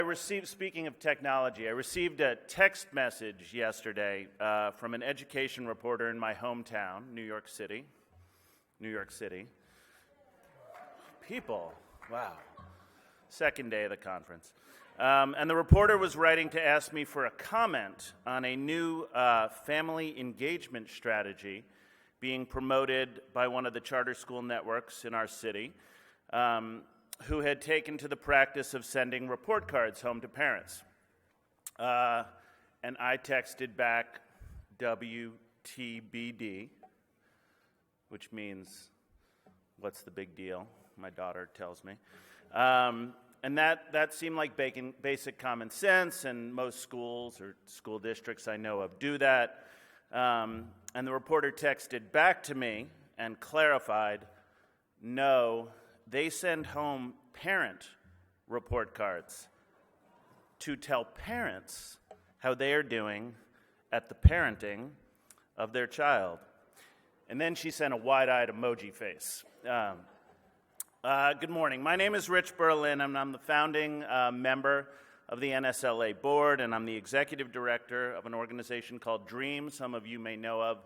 Speaking of technology, I received a text message yesterday from an education reporter in my hometown, New York City. New York City. People, wow. Second day of the conference. And the reporter was writing to ask me for a comment on a new family engagement strategy being promoted by one of the charter school networks in our city, who had taken to the practice of sending report cards home to parents. And I texted back WTBD, which means, what's the big deal? My daughter tells me. And that seemed like basic common sense, and most schools or school districts I know of do that. And the reporter texted back to me and clarified, no, they send home parent report cards to tell parents how they are doing at the parenting of their child. And then she sent a wide-eyed emoji face. Good morning. My name is Rich Berlin, and I'm the founding member of the NSLA board, and I'm the executive director of an organization called DREAM, some of you may know of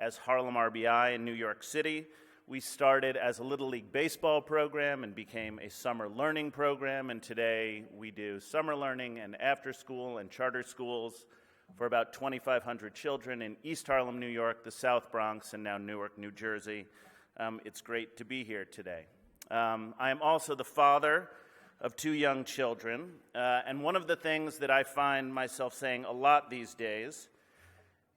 as Harlem RBI in New York City. We started as a Little League baseball program and became a summer learning program, and today we do summer learning and after school and charter schools for about 2,500 children in East Harlem, New York, the South Bronx, and now Newark, New Jersey. It's great to be here today. I am also the father of 2 young children, and one of the things that I find myself saying a lot these days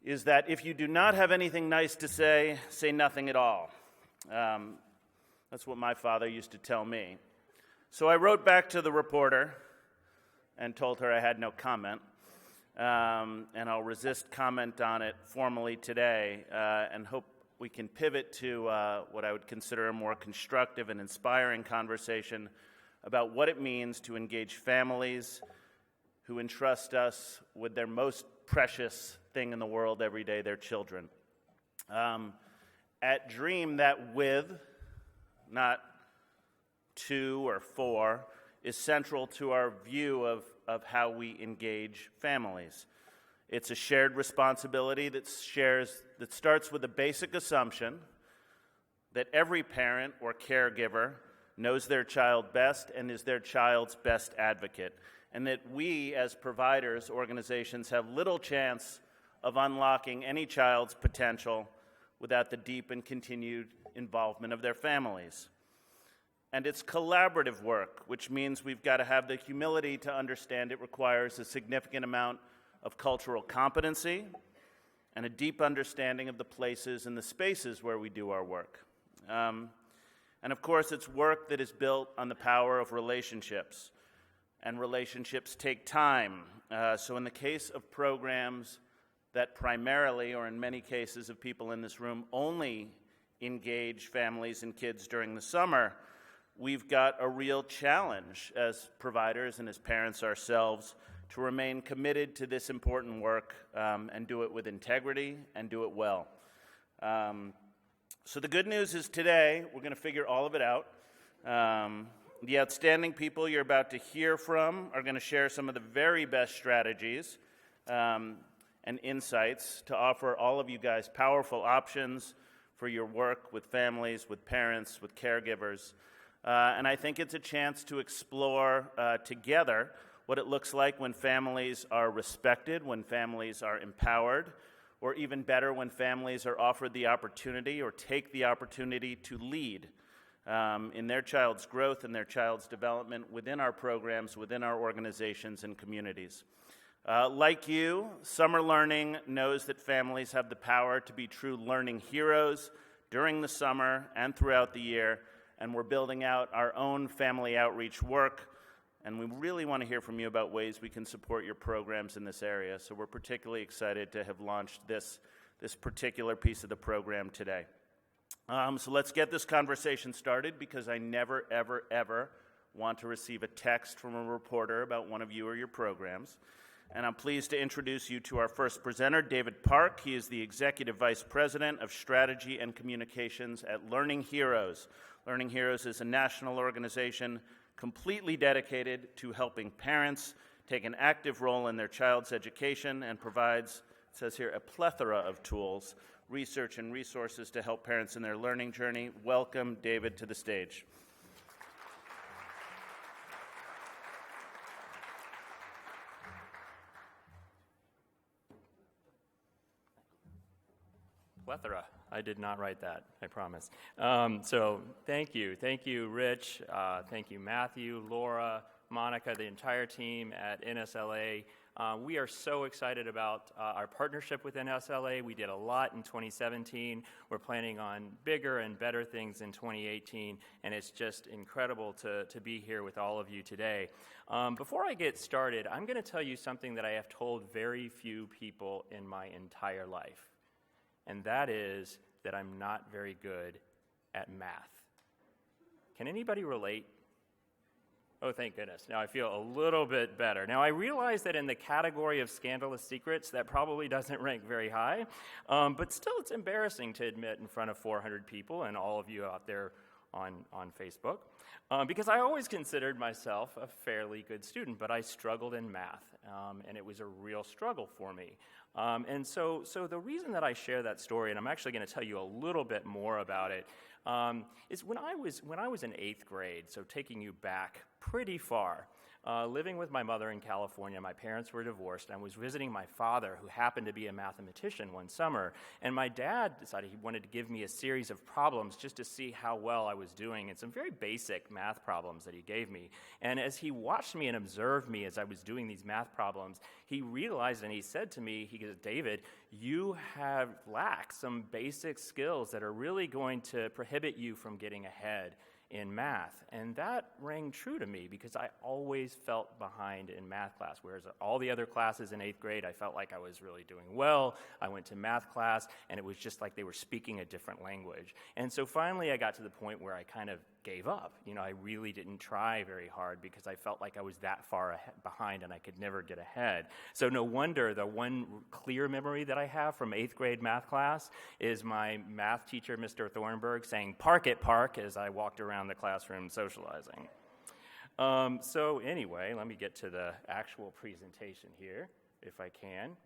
is that if you do not have anything nice to say nothing at all. That's what my father used to tell me. So I wrote back to the reporter and told her I had no comment, and I'll resist comment on it formally today, and hope we can pivot to what I would consider a more constructive and inspiring conversation about what it means to engage families who entrust us with their most precious thing in the world every day, their children. At DREAM, that with, not to or for, is central to our view of how we engage families. It's a shared responsibility that starts with a basic assumption that every parent or caregiver knows their child best and is their child's best advocate, and that we, as providers, organizations, have little chance of unlocking any child's potential without the deep and continued involvement of their families. And it's collaborative work, which means we've got to have the humility to understand it requires a significant amount of cultural competency and a deep understanding of the places and the spaces where we do our work. And of course, it's work that is built on the power of relationships, and relationships take time. So in the case of programs that primarily, or in many cases of people in this room, only engage families and kids during the summer, we've got a real challenge as providers and as parents ourselves to remain committed to this important work and do it with integrity and do it well. So the good news is today we're going to figure all of it out. The outstanding people you're about to hear from are going to share some of the very best strategies and insights to offer all of you guys powerful options for your work with families, with parents, with caregivers. And I think it's a chance to explore together what it looks like when families are respected, when families are empowered, or even better, when families are offered the opportunity or take the opportunity to lead in their child's growth and their child's development within our programs, within our organizations and communities. Like you, summer learning knows that families have the power to be true learning heroes during the summer and throughout the year, and we're building out our own family outreach work, and we really want to hear from you about ways we can support your programs in this area. So we're particularly excited to have launched this particular piece of the program today. So let's get this conversation started, because I never, ever, ever want to receive a text from a reporter about one of you or your programs. And I'm pleased to introduce you to our first presenter, David Park. He is the Executive Vice President of Strategy and Communications at Learning Heroes. Learning Heroes is a national organization completely dedicated to helping parents take an active role in their child's education and provides, it says here, a plethora of tools, research, and resources to help parents in their learning journey. Welcome, David, to the stage. Plethora. I did not write that, I promise. So thank you. Thank you, Rich. Thank you, Matthew, Laura, Monica, the entire team at NSLA. We are so excited about our partnership with NSLA. We did a lot in 2017. We're planning on bigger and better things in 2018, and it's just incredible to be here with all of you today. Before I get started, I'm going to tell you something that I have told very few people in my entire life, and that is that I'm not very good at math. Can anybody relate? Oh, thank goodness. Now I feel a little bit better. Now I realize that in the category of scandalous secrets, that probably doesn't rank very high, but still it's embarrassing to admit in front of 400 people and all of you out there on Facebook, because I always considered myself a fairly good student, but I struggled in math, and it was a real struggle for me. And so the reason that I share that story, and I'm actually going to tell you a little bit more about it, is when I was in 8th grade, so taking you back pretty far, living with my mother in California. My parents were divorced, and I was visiting my father, who happened to be a mathematician, one summer, and my dad decided he wanted to give me a series of problems just to see how well I was doing, and some very basic math problems that he gave me. And as he watched me and observed me as I was doing these math problems, he realized, and he said to me, he goes, "David, you have lacked some basic skills that are really going to prohibit you from getting ahead in math." And that rang true to me because I always felt behind in math class, whereas all the other classes in 8th grade, I felt like I was really doing well. I went to math class, and it was just like they were speaking a different language. And so finally, I got to the point where I kind of gave up. I really didn't try very hard because I felt like I was that far behind and I could never get ahead. So no wonder the one clear memory that I have from 8th grade math class is my math teacher, Mr. Thornburg, saying, "Park it, park," as I walked around the classroom socializing. So anyway, let me get to the actual presentation here, if I can.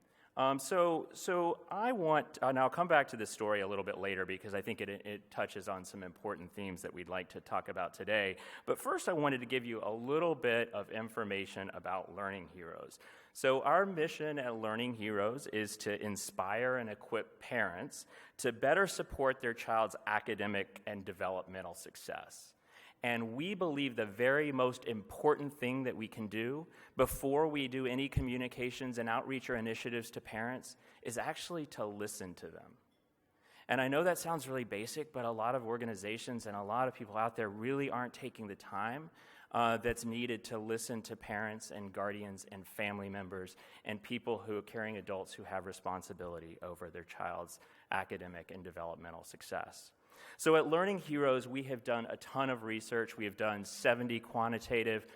So I want, and I'll come back to this story a little bit later because I think it touches on some important themes that we'd like to talk about today. But first I wanted to give you a little bit of information about Learning Heroes. So our mission at Learning Heroes is to inspire and equip parents to better support their child's academic and developmental success. And we believe the very most important thing that we can do before we do any communications and outreach or initiatives to parents is actually to listen to them. And I know that sounds really basic, but a lot of organizations and a lot of people out there really aren't taking the time that's needed to listen to parents and guardians and family members and people who are caring adults who have responsibility over their child's academic and developmental success. So at Learning Heroes, we have done a ton of research. We have done 70 qualitative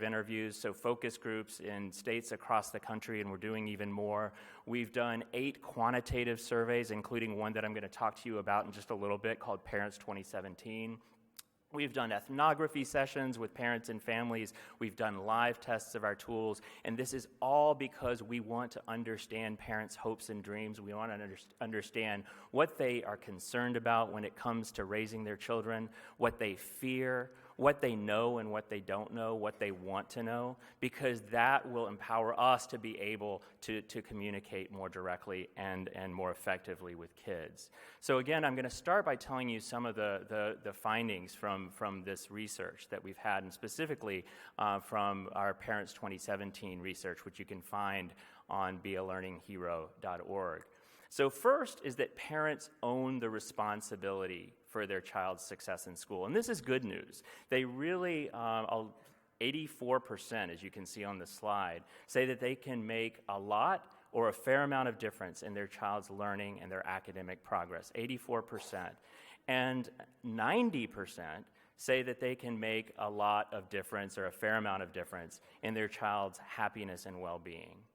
interviews, so focus groups in states across the country, and we're doing even more. We've done 8 quantitative surveys, including one that I'm going to talk to you about in just a little bit called Parents 2017. We've done ethnography sessions with parents and families. We've done live tests of our tools. And this is all because we want to understand parents' hopes and dreams. We want to understand what they are concerned about when it comes to raising their children, what they fear, what they know and what they don't know, what they want to know, because that will empower us to be able to communicate more directly and more effectively with kids. So again, I'm going to start by telling you some of the findings from this research that we've had, and specifically from our Parents 2017 research, which you can find on bealearninghero.org. So first is that parents own the responsibility for their child's success in school. And this is good news. They really, 84%, as you can see on the slide, say that they can make a lot or a fair amount of difference in their child's learning and their academic progress, 84%. And 90% say that they can make a lot of difference or a fair amount of difference in their child's happiness and well-being.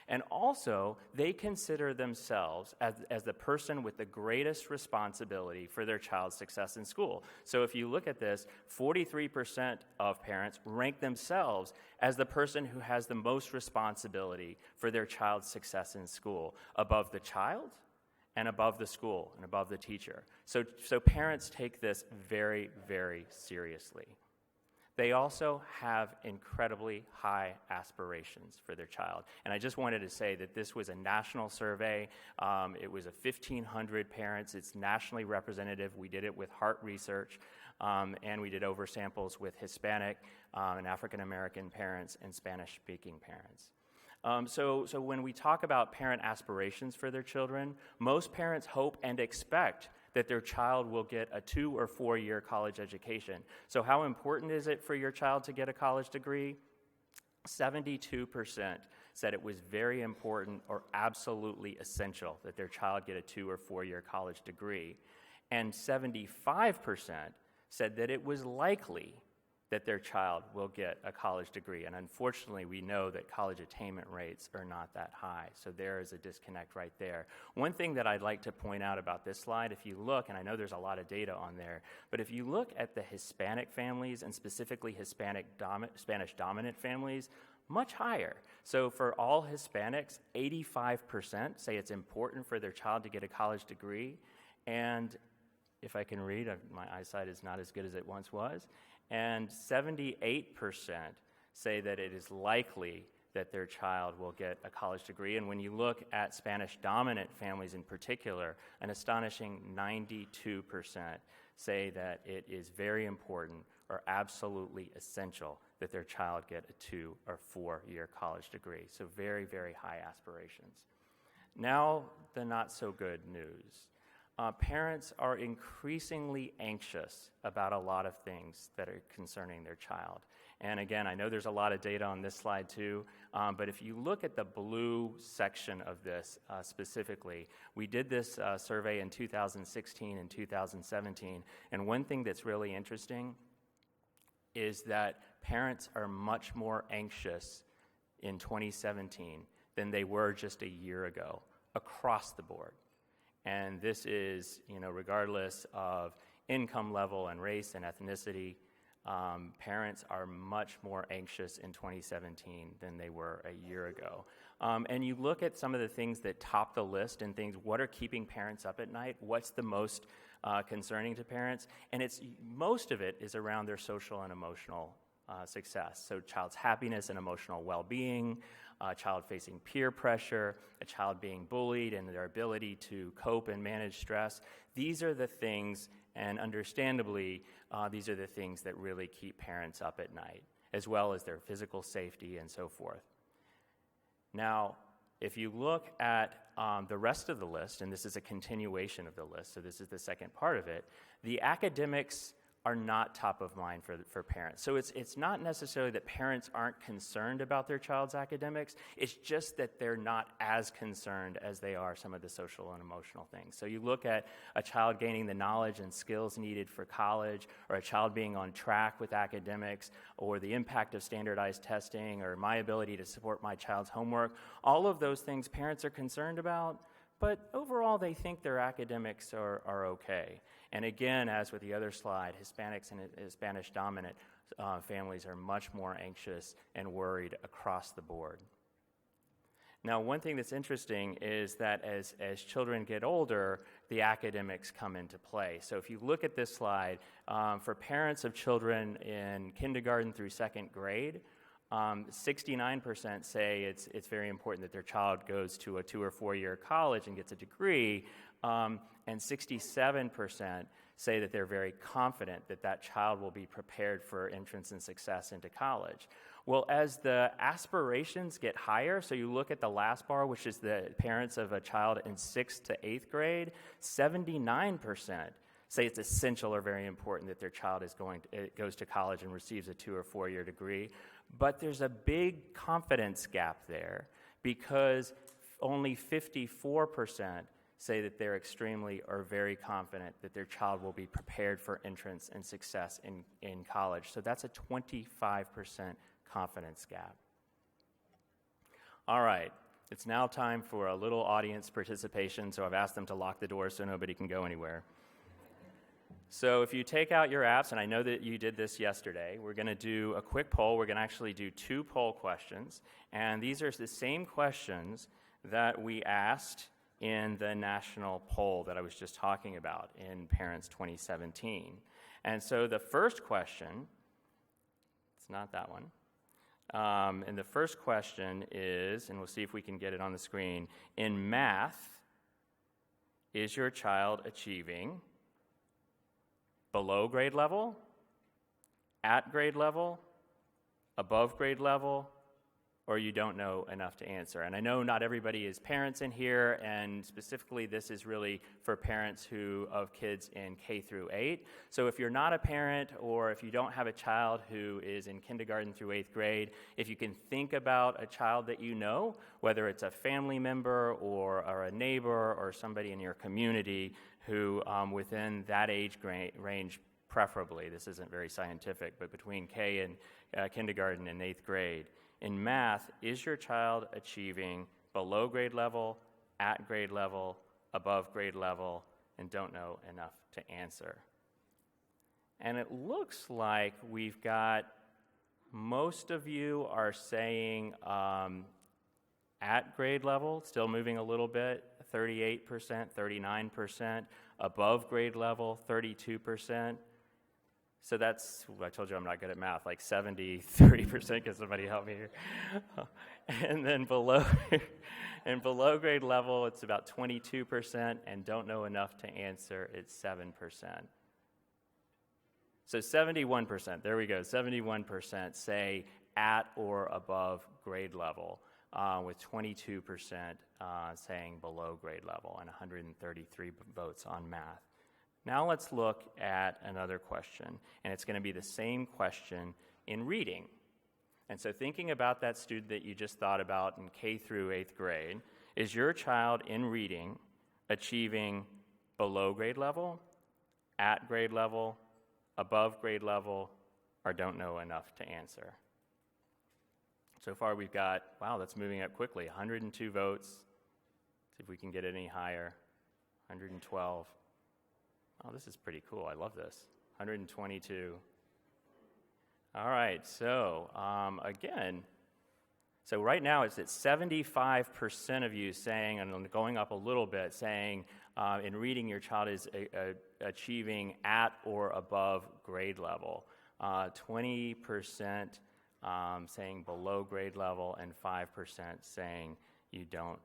And also, they consider themselves as the person with the greatest responsibility for their child's success in school. So if you look at this, 43% of parents rank themselves as the person who has the most responsibility for their child's success in school, above the child and above the school and above the teacher. So parents take this very, very seriously. They also have incredibly high aspirations for their child. And I just wanted to say that this was a national survey. It was 1,500 parents. It's nationally representative. We did it with Heart Research, and we did oversamples with Hispanic and African American parents and Spanish-speaking parents. So when we talk about parent aspirations for their children, most parents hope and expect that their child will get a 2- or 4-year college education. So how important is it for your child to get a college degree? 72% said it was very important or absolutely essential that their child get a 2- or 4-year college degree. And 75% said that it was likely that their child will get a college degree. And unfortunately, we know that college attainment rates are not that high. So there is a disconnect right there. One thing that I'd like to point out about this slide, if you look, and I know there's a lot of data on there, but if you look at the Hispanic families, and specifically Spanish-dominant families, much higher. So for all Hispanics, 85% say it's important for their child to get a college degree. And if I can read, my eyesight is not as good as it once was. And 78% say that it is likely that their child will get a college degree. And when you look at Spanish-dominant families in particular, an astonishing 92% say that it is very important or absolutely essential that their child get a 2- or 4-year college degree. So very, very high aspirations. Now, the not-so-good news. Parents are increasingly anxious about a lot of things that are concerning their child. And again, I know there's a lot of data on this slide too, but if you look at the blue section of this specifically, we did this survey in 2016 and 2017, and one thing that's really interesting is that parents are much more anxious in 2017 than they were just a year ago, across the board. And this is, regardless of income level and race and ethnicity, parents are much more anxious in 2017 than they were a year ago. And you look at some of the things that top the list and things, what are keeping parents up at night? What's the most concerning to parents? And most of it is around their social and emotional success. So child's happiness and emotional well-being, a child facing peer pressure, a child being bullied, and their ability to cope and manage stress. These are the things, and understandably, these are the things that really keep parents up at night, as well as their physical safety and so forth. Now, if you look at the rest of the list, and this is a continuation of the list, so this is the second part of it, the academics are not top of mind for parents. So it's not necessarily that parents aren't concerned about their child's academics, it's just that they're not as concerned as they are some of the social and emotional things. So you look at a child gaining the knowledge and skills needed for college, or a child being on track with academics, or the impact of standardized testing, or my ability to support my child's homework. All of those things parents are concerned about, but overall they think their academics are okay. And again, as with the other slide, Hispanics and Spanish-dominant families are much more anxious and worried across the board. Now, one thing that's interesting is that as children get older, the academics come into play. So if you look at this slide, for parents of children in kindergarten through 2nd grade, 69% say it's very important that their child goes to a 2- or 4-year college and gets a degree, and 67% say that they're very confident that that child will be prepared for entrance and success into college. Well, as the aspirations get higher, so you look at the last bar, which is the parents of a child in 6th to 8th grade, 79% say it's essential or very important that their child goes to college and receives a 2- or 4-year degree. But there's a big confidence gap there, because only 54% say that they're extremely or very confident that their child will be prepared for entrance and success in college. So that's a 25% confidence gap. All right, It's now time for a little audience participation, so I've asked them to lock the doors so nobody can go anywhere. So if you take out your apps, and I know that you did this yesterday, we're going to do a quick poll. We're going to actually do 2 poll questions, and these are the same questions that we asked in the national poll that I was just talking about in Parents 2017. And so the first question, it's not that one, and the first question is, and we'll see if we can get it on the screen, in math, is your child achieving below grade level, at grade level, above grade level, or you don't know enough to answer? And I know not everybody is parents in here, and specifically this is really for parents of kids in K through 8. So if you're not a parent, or if you don't have a child who is in kindergarten through 8th grade, if you can think about a child that you know, whether it's a family member or a neighbor or somebody in your community who within that age range, preferably, this isn't very scientific, but between K and kindergarten and 8th grade, in math, is your child achieving below grade level, at grade level, above grade level, and don't know enough to answer? And it looks like we've got most of you are saying at grade level, still moving a little bit, 38%, 39%, above grade level, 32%. So that's, I told you I'm not good at math, like 70, 30%, can somebody help me here? And then below grade level, it's about 22%, and don't know enough to answer, it's 7%. So 71%, there we go, 71% say at or above grade level, with 22% saying below grade level, and 133 votes on math. Now let's look at another question, and it's going to be the same question in reading. And so thinking about that student that you just thought about in K through 8th grade, is your child in reading achieving below grade level, at grade level, above grade level, or don't know enough to answer? So far we've got, wow, that's moving up quickly, 102 votes. See if we can get it any higher, 112. Oh, this is pretty cool. I love this. 122. All right, so again, so right now it's at 75% of you saying, and going up a little bit, saying in reading your child is achieving at or above grade level. 20% saying below grade level, and 5% saying you don't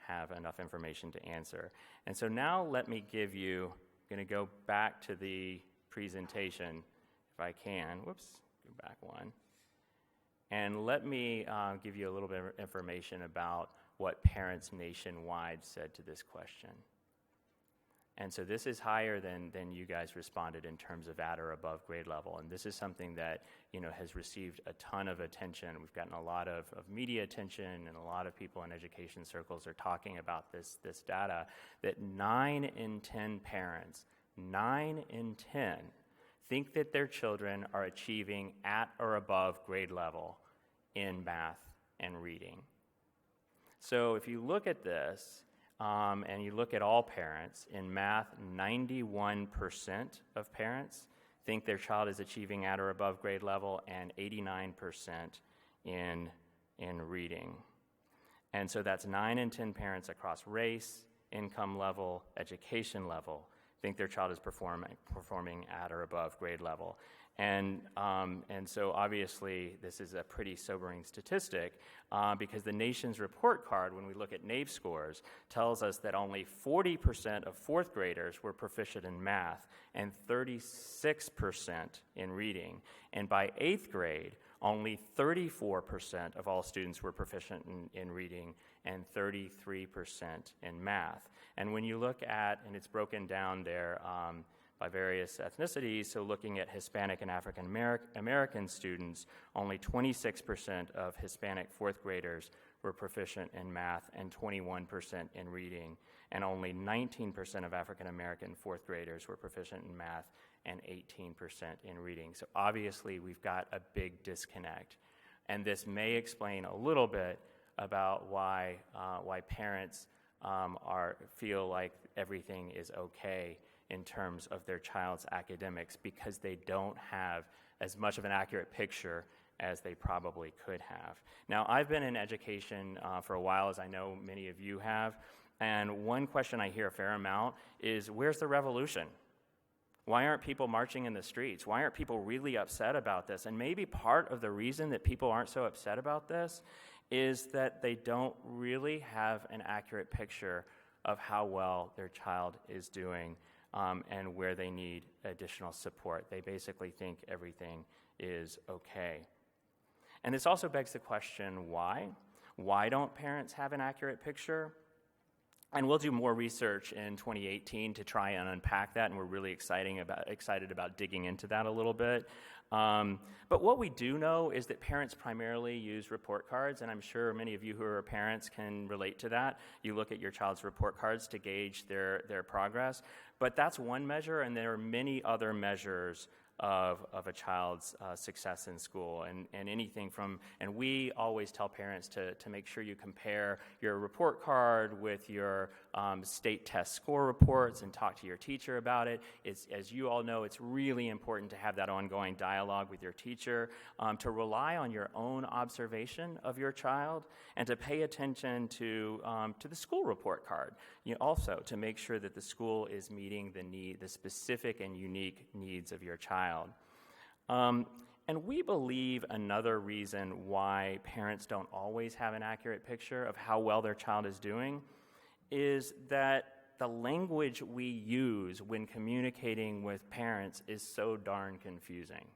have enough information to answer. And so now let me give you, I'm going to go back to the presentation if I can. Whoops, go back one. And let me give you a little bit of information about what parents nationwide said to this question. And so this is higher than you guys responded in terms of at or above grade level. And this is something that, has received a ton of attention. We've gotten a lot of media attention, and a lot of people in education circles are talking about this data, that 9 in 10 parents, 9 in 10, think that their children are achieving at or above grade level in math and reading. So if you look at this, and you look at all parents, in math, 91% of parents think their child is achieving at or above grade level, and 89% in reading. And so that's 9 in 10 parents across race, income level, education level, think their child is performing at or above grade level. And so obviously this is a pretty sobering statistic because the nation's report card, when we look at NAEP scores, tells us that only 40% of 4th graders were proficient in math and 36% in reading. And by 8th grade, only 34% of all students were proficient in reading and 33% in math. And when you look at, and it's broken down there by various ethnicities, so looking at Hispanic and African American students, only 26% of Hispanic 4th graders were proficient in math and 21% in reading, and only 19% of African American 4th graders were proficient in math and 18% in reading. So obviously we've got a big disconnect, and this may explain a little bit about why parents feel like everything is okay in terms of their child's academics, because they don't have as much of an accurate picture as they probably could have. Now, I've been in education for a while, as I know many of you have, and one question I hear a fair amount is, where's the revolution? Why aren't people marching in the streets? Why aren't people really upset about this? And maybe part of the reason that people aren't so upset about this is that they don't really have an accurate picture of how well their child is doing and where they need additional support. They basically think everything is okay. And this also begs the question, why? Why don't parents have an accurate picture? And we'll do more research in 2018 to try and unpack that, and we're really excited about digging into that a little bit. But what we do know is that parents primarily use report cards, and I'm sure many of you who are parents can relate to that. You look at your child's report cards to gauge their progress, but that's one measure, and there are many other measures of a child's success in school, and anything from, and we always tell parents to make sure you compare your report card with your state test score reports and talk to your teacher about it. As you all know, it's really important to have that ongoing dialogue with your teacher, to rely on your own observation of your child, and to pay attention to the school report card. Also to make sure that the school is meeting the specific and unique needs of your child. And we believe another reason why parents don't always have an accurate picture of how well their child is doing is that the language we use when communicating with parents is so darn confusing.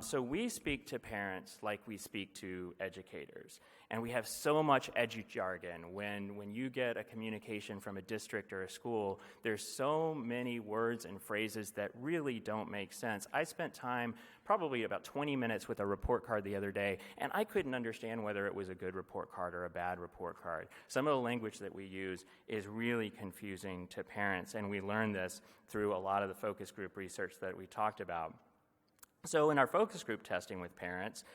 So we speak to parents like we speak to educators, and we have so much edu-jargon. When you get a communication from a district or a school, there's so many words and phrases that really don't make sense. I spent time, probably about 20 minutes, with a report card the other day, and I couldn't understand whether it was a good report card or a bad report card. Some of the language that we use is really confusing to parents, and we learned this through a lot of the focus group research that we talked about. So in our focus group testing with parents,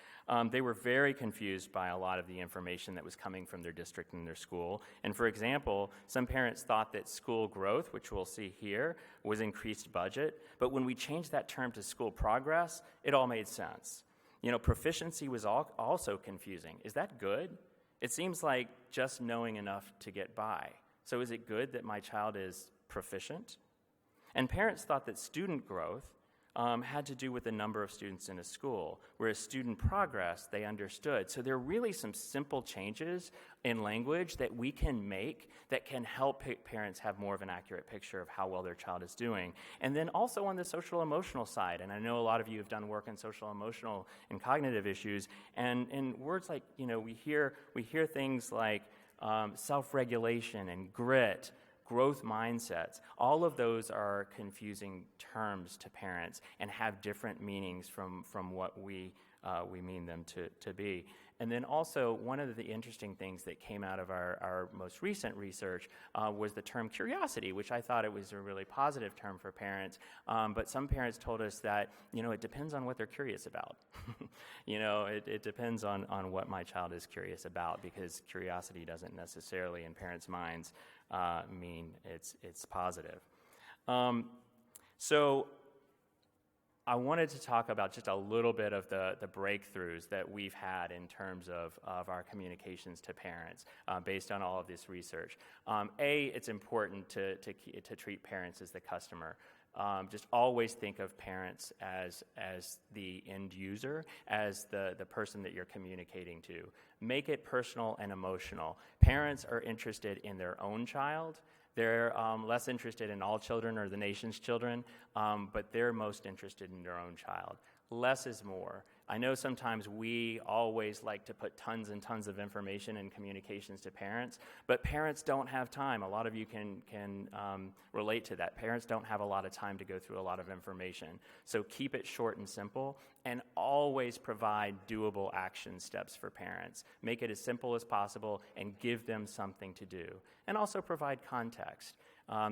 they were very confused by a lot of the information that was coming from their district and their school. And for example, some parents thought that school growth, which we'll see here, was increased budget. But when we changed that term to school progress, it all made sense. Proficiency was also confusing. Is that good? It seems like just knowing enough to get by. So is it good that my child is proficient? And parents thought that student growth had to do with the number of students in a school, whereas student progress, they understood. So there are really some simple changes in language that we can make that can help parents have more of an accurate picture of how well their child is doing. And then also on the social emotional side, and I know a lot of you have done work in social emotional and cognitive issues, and words like, we hear things like self-regulation and grit, growth mindsets. All of those are confusing terms to parents and have different meanings from what we mean them to be. And then also, one of the interesting things that came out of our most recent research was the term curiosity, which I thought it was a really positive term for parents. But some parents told us that, it depends on what they're curious about. It depends on what my child is curious about, because curiosity doesn't necessarily, in parents' minds, mean it's positive. So I wanted to talk about just a little bit of the breakthroughs that we've had in terms of our communications to parents based on all of this research. It's important to treat parents as the customer. Just always think of parents as the end user, as the person that you're communicating to. Make it personal and emotional. Parents are interested in their own child. They're less interested in all children or the nation's children, but they're most interested in their own child. Less is more. I know sometimes we always like to put tons and tons of information and communications to parents, but parents don't have time. A lot of you can relate to that. Parents don't have a lot of time to go through a lot of information. So keep it short and simple, and always provide doable action steps for parents. Make it as simple as possible and give them something to do. And also provide context.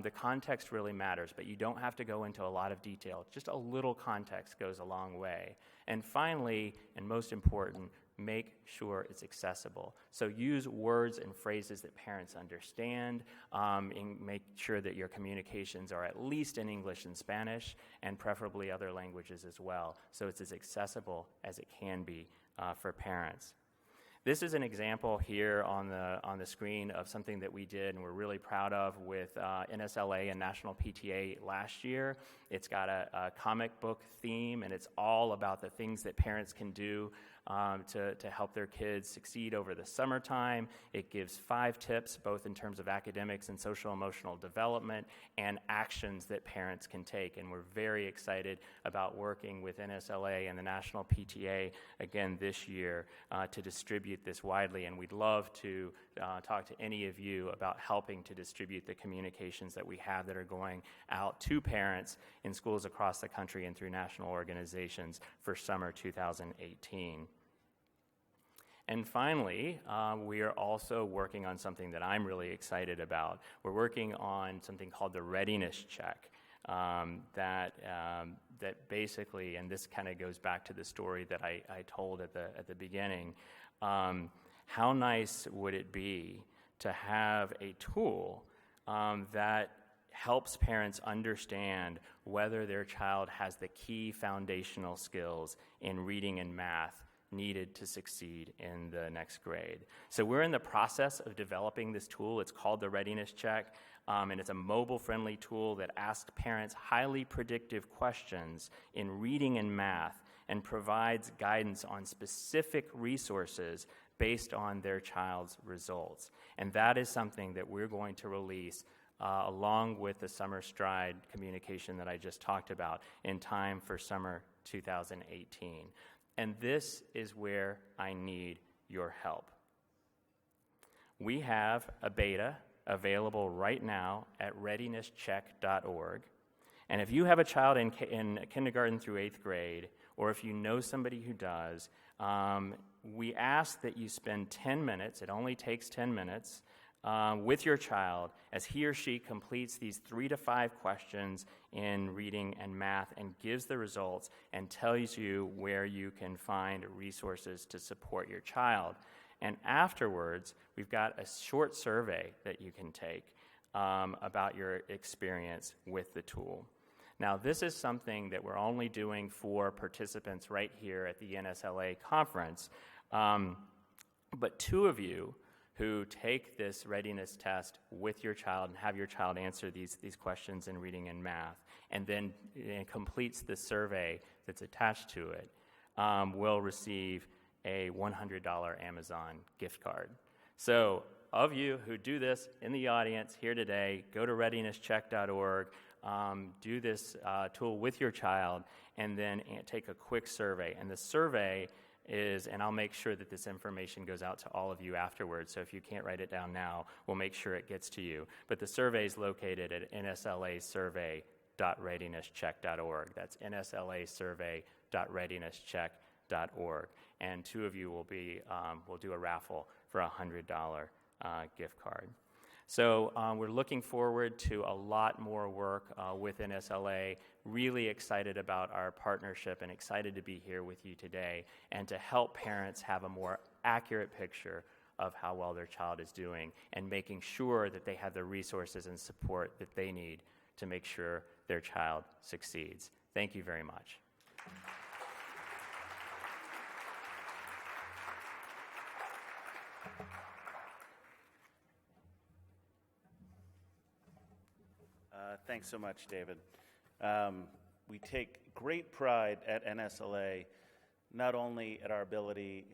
The context really matters, but you don't have to go into a lot of detail. Just a little context goes a long way. And finally, and most important, make sure it's accessible. So use words and phrases that parents understand, and make sure that your communications are at least in English and Spanish, and preferably other languages as well, so it's as accessible as it can be for parents. This is an example here on the screen of something that we did and we're really proud of with NSLA and National PTA last year. It's got a comic book theme, and it's all about the things that parents can do to help their kids succeed over the summertime. It gives 5 tips, both in terms of academics and social emotional development, and actions that parents can take. And we're very excited about working with NSLA and the National PTA again this year to distribute this widely. And we'd love to talk to any of you about helping to distribute the communications that we have that are going out to parents in schools across the country and through national organizations for summer 2018. And finally, we are also working on something that I'm really excited about. We're working on something called the readiness check. That basically, and this kind of goes back to the story that I told at the beginning. How nice would it be to have a tool that helps parents understand whether their child has the key foundational skills in reading and math needed to succeed in the next grade. So we're in the process of developing this tool. It's called the Readiness Check, and it's a mobile-friendly tool that asks parents highly predictive questions in reading and math and provides guidance on specific resources based on their child's results. And that is something that we're going to release along with the Summer Stride communication that I just talked about in time for summer 2018. And this is where I need your help. We have a beta available right now at readinesscheck.org. And if you have a child in kindergarten through 8th grade, or if you know somebody who does, we ask that you spend 10 minutes, it only takes 10 minutes, with your child as he or she completes these 3 to 5 questions in reading and math and gives the results and tells you where you can find resources to support your child. And afterwards, we've got a short survey that you can take about your experience with the tool. Now, this is something that we're only doing for participants right here at the NSLA conference, but 2 of you who take this readiness test with your child and have your child answer these questions in reading and math, and then completes the survey that's attached to it, will receive a $100 Amazon gift card. So, of you who do this in the audience here today, go to readinesscheck.org, do this tool with your child, and then take a quick survey. And the survey is, and I'll make sure that this information goes out to all of you afterwards, so if you can't write it down now, we'll make sure it gets to you. But the survey is located at nslasurvey.readinesscheck.org. That's nslasurvey.readinesscheck.org. And 2 of you will do a raffle for a $100 gift card. So we're looking forward to a lot more work with NSLA, really excited about our partnership and excited to be here with you today and to help parents have a more accurate picture of how well their child is doing and making sure that they have the resources and support that they need to make sure their child succeeds. Thank you very much. Thanks so much, David. We take great pride at NSLA, not only at our ability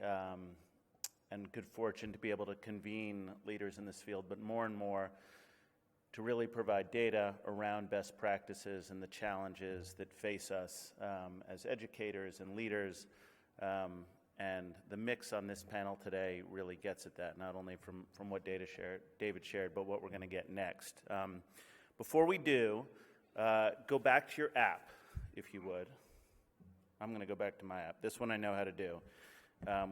and good fortune to be able to convene leaders in this field, but more and more to really provide data around best practices and the challenges that face us as educators and leaders. And the mix on this panel today really gets at that, not only from what David shared, but what we're going to get next. Before we do, go back to your app, if you would. I'm going to go back to my app. This one I know how to do.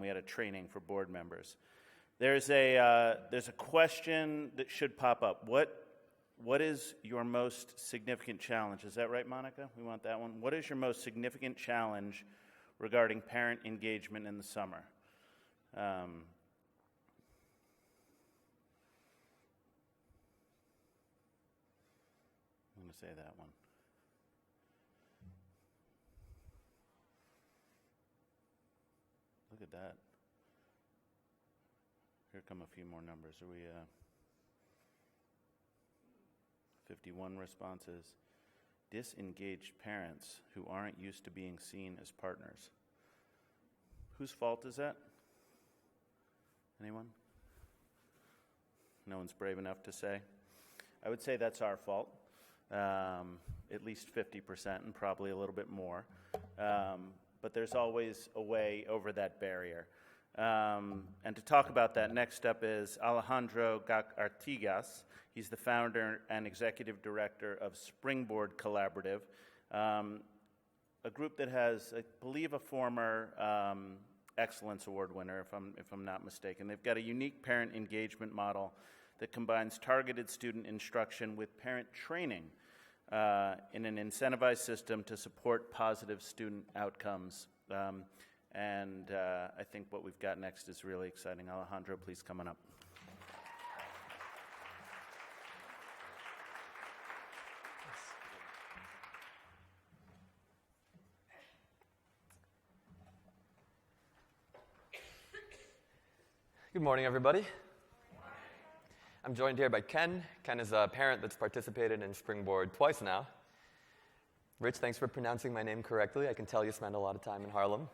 We had a training for board members. There's a question that should pop up. What is your most significant challenge? Is that right, Monica? We want that one. What is your most significant challenge regarding parent engagement in the summer? I'm going to say that one. Look at that. Here come a few more numbers. Are we 51 responses. Disengaged parents who aren't used to being seen as partners. Whose fault is that? Anyone? No one's brave enough to say. I would say that's our fault. At least 50% and probably a little bit more. But there's always a way over that barrier. And to talk about that, next up is Alejandro Artigas. He's the founder and executive director of Springboard Collaborative, a group that has, I believe, a former Excellence Award winner, if I'm not mistaken. They've got a unique parent engagement model that combines targeted student instruction with parent training in an incentivized system to support positive student outcomes. And I think what we've got next is really exciting. Alejandro, please come on up. Good morning, everybody. I'm joined here by Ken. Ken is a parent that's participated in Springboard twice now. Rich, thanks for pronouncing my name correctly. I can tell you spend a lot of time in Harlem.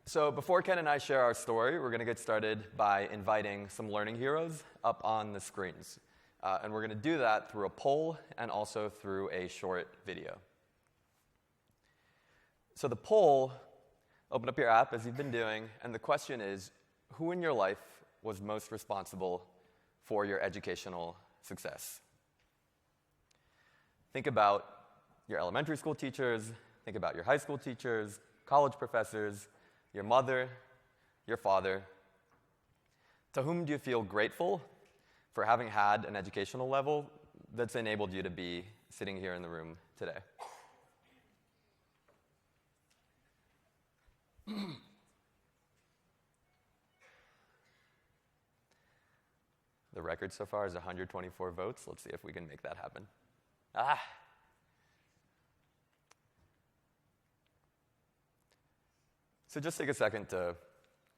So before Ken and I share our story, we're going to get started by inviting some learning heroes up on the screens. And we're going to do that through a poll and also through a short video. So the poll, open up your app as you've been doing, and the question is, who in your life was most responsible for your educational success? Think about your elementary school teachers, think about your high school teachers, college professors, your mother, your father. To whom do you feel grateful for having had an educational level that's enabled you to be sitting here in the room today? The record so far is 124 votes. Let's see if we can make that happen. So just take a second to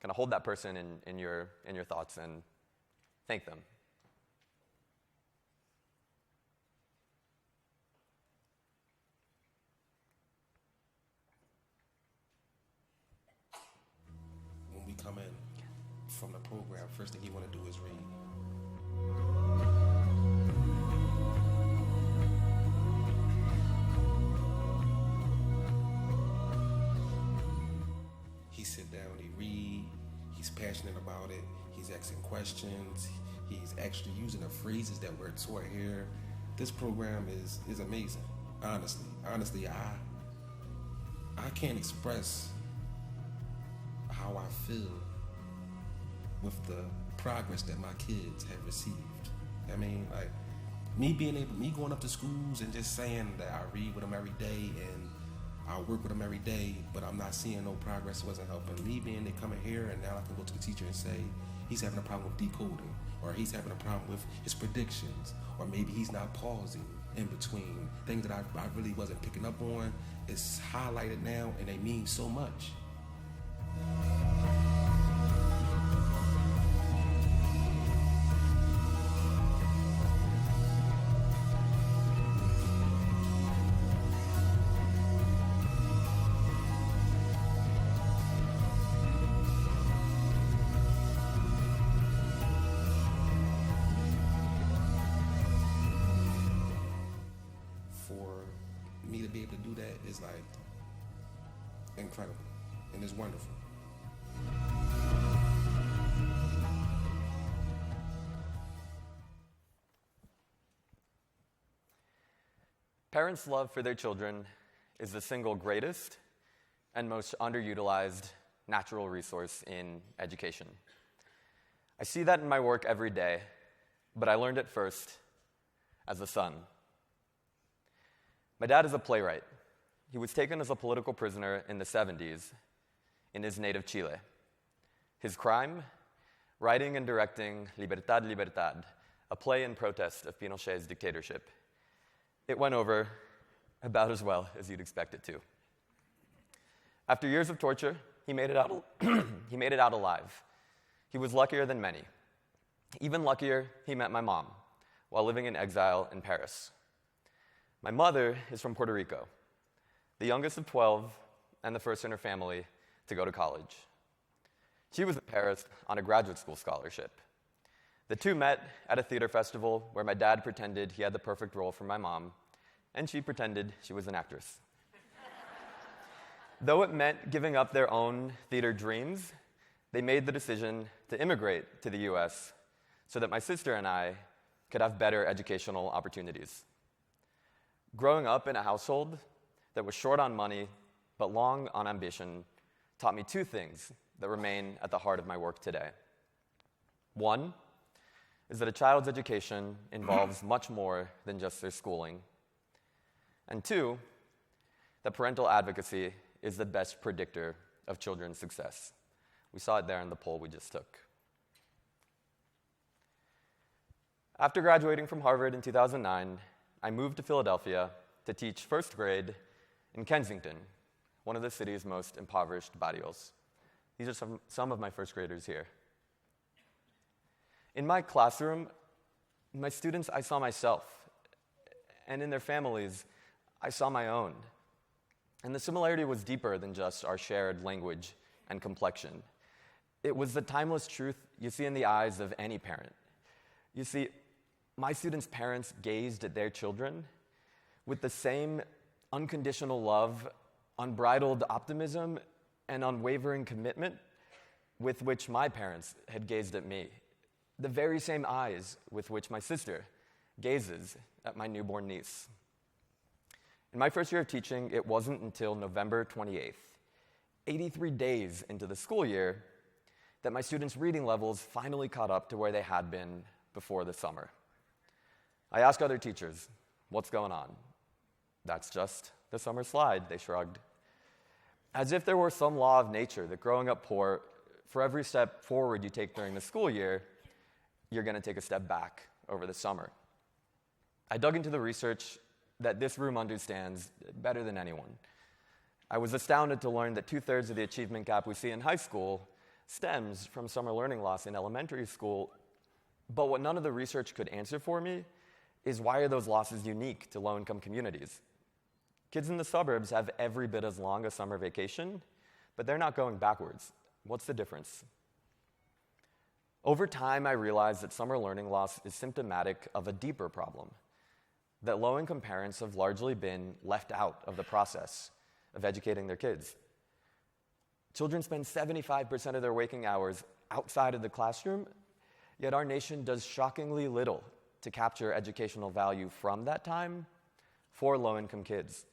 kind of hold that person in your thoughts and thank them. When we come in from the program, first thing you want to do is read. He sit down, he read, he's passionate about it, he's asking questions, he's actually using the phrases that we're taught here. This program is amazing, honestly. I can't express how I feel with the progress that my kids have received. I mean, like, me going up to schools and just saying that I read with them every day and I work with them every day, but I'm not seeing no progress, wasn't helping. Me being they coming here and now I can go to the teacher and say, he's having a problem with decoding, or he's having a problem with his predictions, or maybe he's not pausing in between. Things that I really wasn't picking up on is highlighted now, and they mean so much. Is like incredible, and it's wonderful. Parents' love for their children is the single greatest and most underutilized natural resource in education. I see that in my work every day, but I learned it first as a son. My dad is a playwright. He was taken as a political prisoner in the 70s, in his native Chile. His crime? Writing and directing Libertad, Libertad, a play in protest of Pinochet's dictatorship. It went over about as well as you'd expect it to. After years of torture, he made it out, he made it out alive. He was luckier than many. Even luckier, he met my mom while living in exile in Paris. My mother is from Puerto Rico, the youngest of 12 and the first in her family to go to college. She was in Paris on a graduate school scholarship. The two met at a theater festival where my dad pretended he had the perfect role for my mom, and she pretended she was an actress. Though it meant giving up their own theater dreams, they made the decision to immigrate to the US so that my sister and I could have better educational opportunities. Growing up in a household that was short on money but long on ambition taught me two things that remain at the heart of my work today. One is that a child's education involves much more than just their schooling. And two, that parental advocacy is the best predictor of children's success. We saw it there in the poll we just took. After graduating from Harvard in 2009, I moved to Philadelphia to teach first grade in Kensington, one of the city's most impoverished barrios. These are some of my first graders here. In my classroom, my students, I saw myself, and in their families, I saw my own. And the similarity was deeper than just our shared language and complexion. It was the timeless truth you see in the eyes of any parent. You see, my students' parents gazed at their children with the same unconditional love, unbridled optimism, and unwavering commitment with which my parents had gazed at me. The very same eyes with which my sister gazes at my newborn niece. In my first year of teaching, it wasn't until November 28th, 83 days into the school year, that my students' reading levels finally caught up to where they had been before the summer. I asked other teachers, "What's going on?" "That's just the summer slide," they shrugged. As if there were some law of nature that growing up poor, for every step forward you take during the school year, you're going to take a step back over the summer. I dug into the research that this room understands better than anyone. I was astounded to learn that 2/3 of the achievement gap we see in high school stems from summer learning loss in elementary school. But what none of the research could answer for me is, why are those losses unique to low-income communities? Kids in the suburbs have every bit as long a summer vacation, but they're not going backwards. What's the difference? Over time, I realized that summer learning loss is symptomatic of a deeper problem, that low-income parents have largely been left out of the process of educating their kids. Children spend 75% of their waking hours outside of the classroom, yet our nation does shockingly little to capture educational value from that time for low-income kids.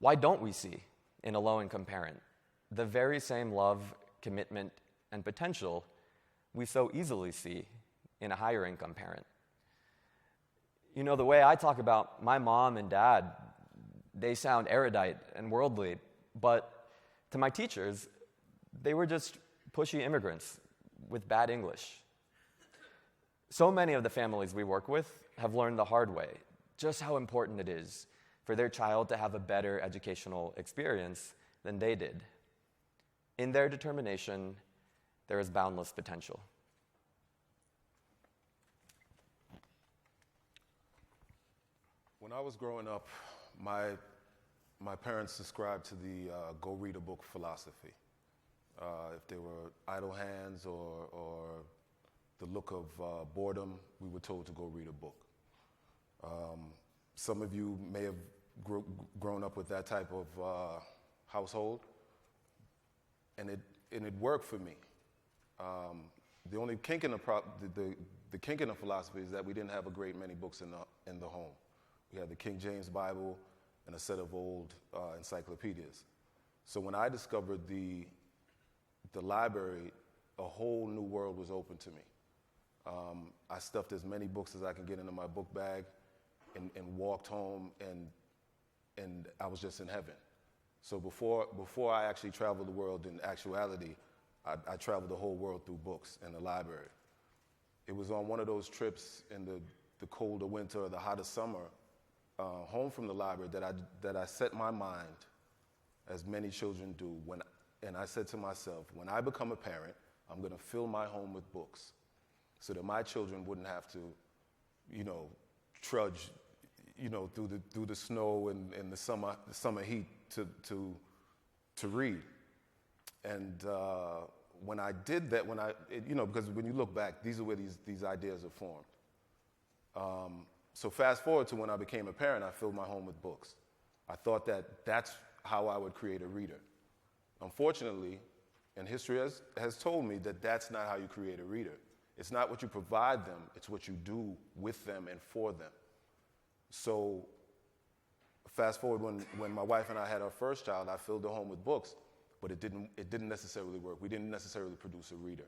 Why don't we see in a low-income parent the very same love, commitment, and potential we so easily see in a higher-income parent? You know, the way I talk about my mom and dad, they sound erudite and worldly, but to my teachers, they were just pushy immigrants with bad English. So many of the families we work with have learned the hard way just how important it is for their child to have a better educational experience than they did. In their determination, there is boundless potential. When I was growing up, my parents subscribed to the go read a book philosophy. If they were idle hands or the look of boredom, we were told to go read a book. Some of you may have grown up with that type of household, and it worked for me. The only kink in the kink in the philosophy is that we didn't have a great many books in the home. We had the King James Bible and a set of old encyclopedias. So when I discovered the library, a whole new world was open to me. I stuffed as many books as I could get into my book bag and walked home, and I was just in heaven. So before I actually traveled the world in actuality, I traveled the whole world through books and the library. It was on one of those trips in the colder winter or the hotter summer, home from the library, that I set my mind, as many children do, and I said to myself, when I become a parent, I'm going to fill my home with books so that my children wouldn't have to, trudge, through the snow and the summer heat to read. And when I did that, because when you look back, these are where these ideas are formed. So fast forward to when I became a parent, I filled my home with books. I thought that's how I would create a reader. Unfortunately, and history has told me that that's not how you create a reader. It's not what you provide them, it's what you do with them and for them. So fast forward when my wife and I had our first child, I filled the home with books, but it didn't necessarily work. We didn't necessarily produce a reader.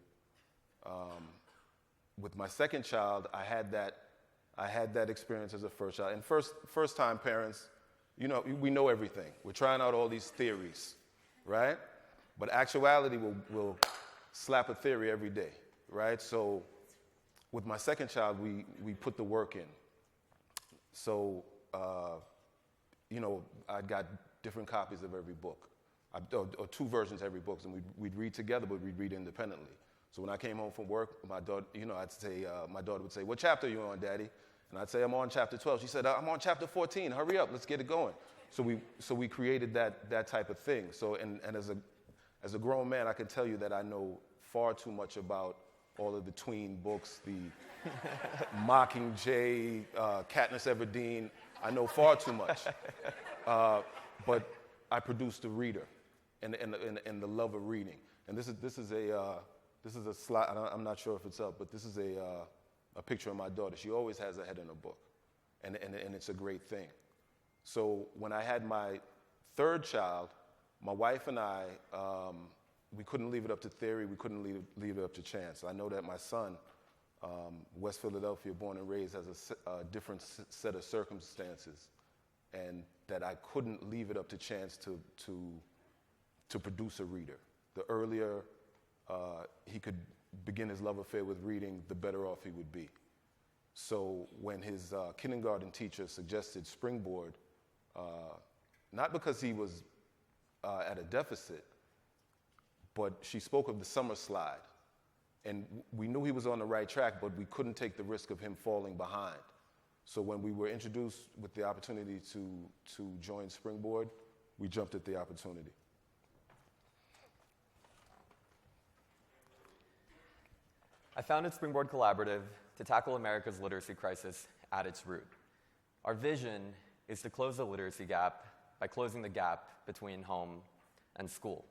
With my second child, I had that experience as a first child. And first time parents, we know everything. We're trying out all these theories, right? But actuality will slap a theory every day, right? So with my second child, we put the work in. So, I got different copies of every book, or two versions of every book, and we'd read together, but we'd read independently. So when I came home from work, my daughter, my daughter would say, "What chapter are you on, Daddy?" And I'd say, "I'm on chapter 12." She said, "I'm on chapter 14. Hurry up, let's get it going." So we created that type of thing. So and as a grown man, I can tell you that I know far too much about all of the tween books, the Mockingjay, Katniss Everdeen. I know far too much. But I produced a reader and the love of reading. And this is a slide. I'm not sure if it's up, but this is a picture of my daughter. She always has her head in a book, and it's a great thing. So when I had my third child, my wife and I, we couldn't leave it up to theory. We couldn't leave it up to chance. I know that my son, West Philadelphia, born and raised, has a different set of circumstances, and that I couldn't leave it up to chance to produce a reader. The earlier he could begin his love affair with reading, the better off he would be. So when his kindergarten teacher suggested Springboard, not because he was at a deficit, but she spoke of the summer slide. And we knew he was on the right track, but we couldn't take the risk of him falling behind. So when we were introduced with the opportunity to join Springboard, we jumped at the opportunity. I founded Springboard Collaborative to tackle America's literacy crisis at its root. Our vision is to close the literacy gap by closing the gap between home and school.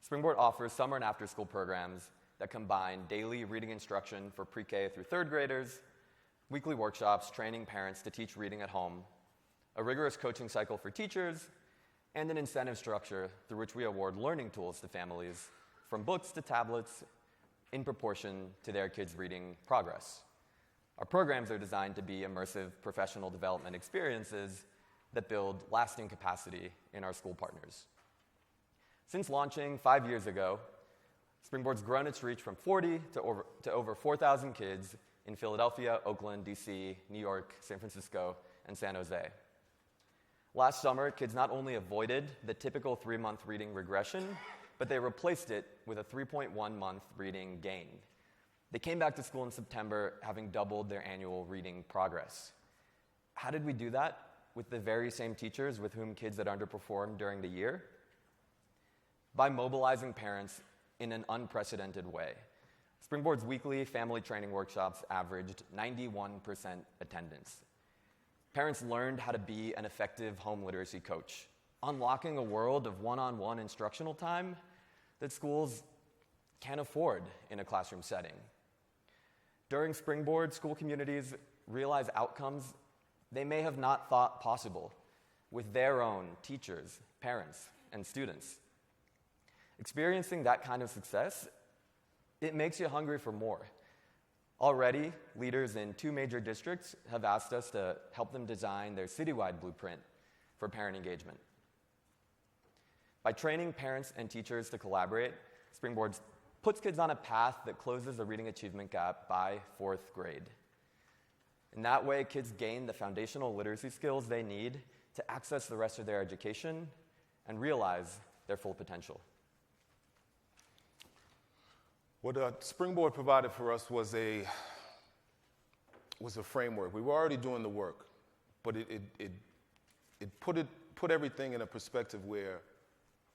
Springboard offers summer and after-school programs that combine daily reading instruction for pre-K through third graders, weekly workshops training parents to teach reading at home, a rigorous coaching cycle for teachers, and an incentive structure through which we award learning tools to families, from books to tablets, in proportion to their kids' reading progress. Our programs are designed to be immersive professional development experiences that build lasting capacity in our school partners. Since launching 5 years ago, Springboard's grown its reach from 40 to over 4,000 kids in Philadelphia, Oakland, DC, New York, San Francisco, and San Jose. Last summer, kids not only avoided the typical 3-month reading regression, but they replaced it with a 3.1-month reading gain. They came back to school in September having doubled their annual reading progress. How did we do that with the very same teachers with whom kids had underperformed during the year? By mobilizing parents in an unprecedented way. Springboard's weekly family training workshops averaged 91% attendance. Parents learned how to be an effective home literacy coach, unlocking a world of one-on-one instructional time that schools can't afford in a classroom setting. During Springboard, school communities realize outcomes they may have not thought possible with their own teachers, parents, and students. Experiencing that kind of success, it makes you hungry for more. Already, leaders in 2 major districts have asked us to help them design their citywide blueprint for parent engagement. By training parents and teachers to collaborate, Springboard puts kids on a path that closes the reading achievement gap by 4th grade. In that way, kids gain the foundational literacy skills they need to access the rest of their education and realize their full potential. What Springboard provided for us was a framework. We were already doing the work, but it put everything in a perspective where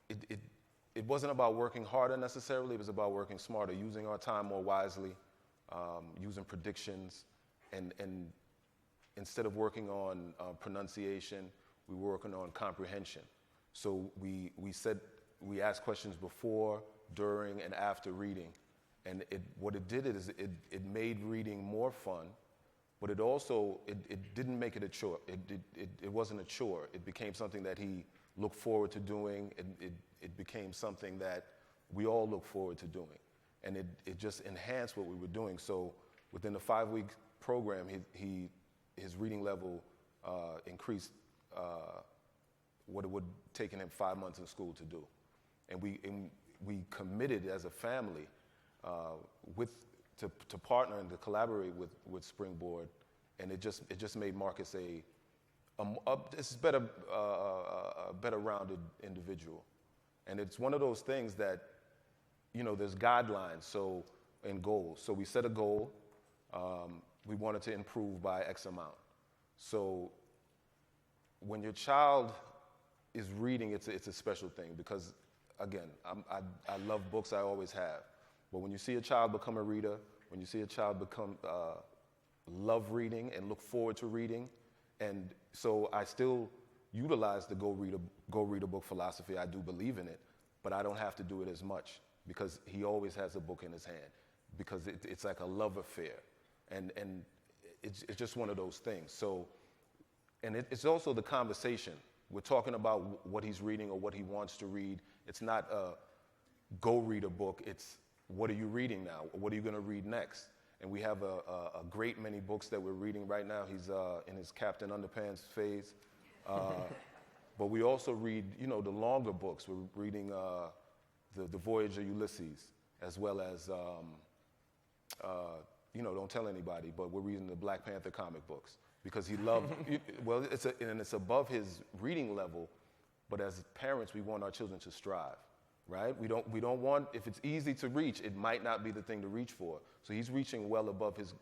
it wasn't about working harder necessarily. It was about working smarter, using our time more wisely, using predictions, and instead of working on pronunciation, we were working on comprehension. So we asked questions before, during, and after reading. And what it did is it made reading more fun, but it also, it didn't make it a chore. It wasn't a chore. It became something that he looked forward to doing. It became something that we all look forward to doing. And it just enhanced what we were doing. So within the 5-week program, his reading level increased what it would have taken him 5 months in school to do. And we committed as a family to partner and to collaborate with Springboard, and it just made Marcus a better rounded individual. And it's one of those things that, there's guidelines and goals. So we set a goal. We wanted to improve by X amount. So when your child is reading, it's a special thing because, again, I love books. I always have. But when you see a child become a reader, when you see a child love reading and look forward to reading, and so I still utilize the go read a book philosophy. I do believe in it, but I don't have to do it as much because he always has a book in his hand because it's like a love affair, and it's just one of those things. So, and it's also the conversation. We're talking about what he's reading or what he wants to read. It's not a go read a book. It's what are you reading now? What are you going to read next? And we have a great many books that we're reading right now. He's in his Captain Underpants phase. But we also read, the longer books. We're reading the Voyage of Ulysses, as well as, don't tell anybody, but we're reading the Black Panther comic books because he loved, it's above his reading level, but as parents, we want our children to strive. Right? We don't want, if it's easy to reach, it might not be the thing to reach for. So he's reaching well above his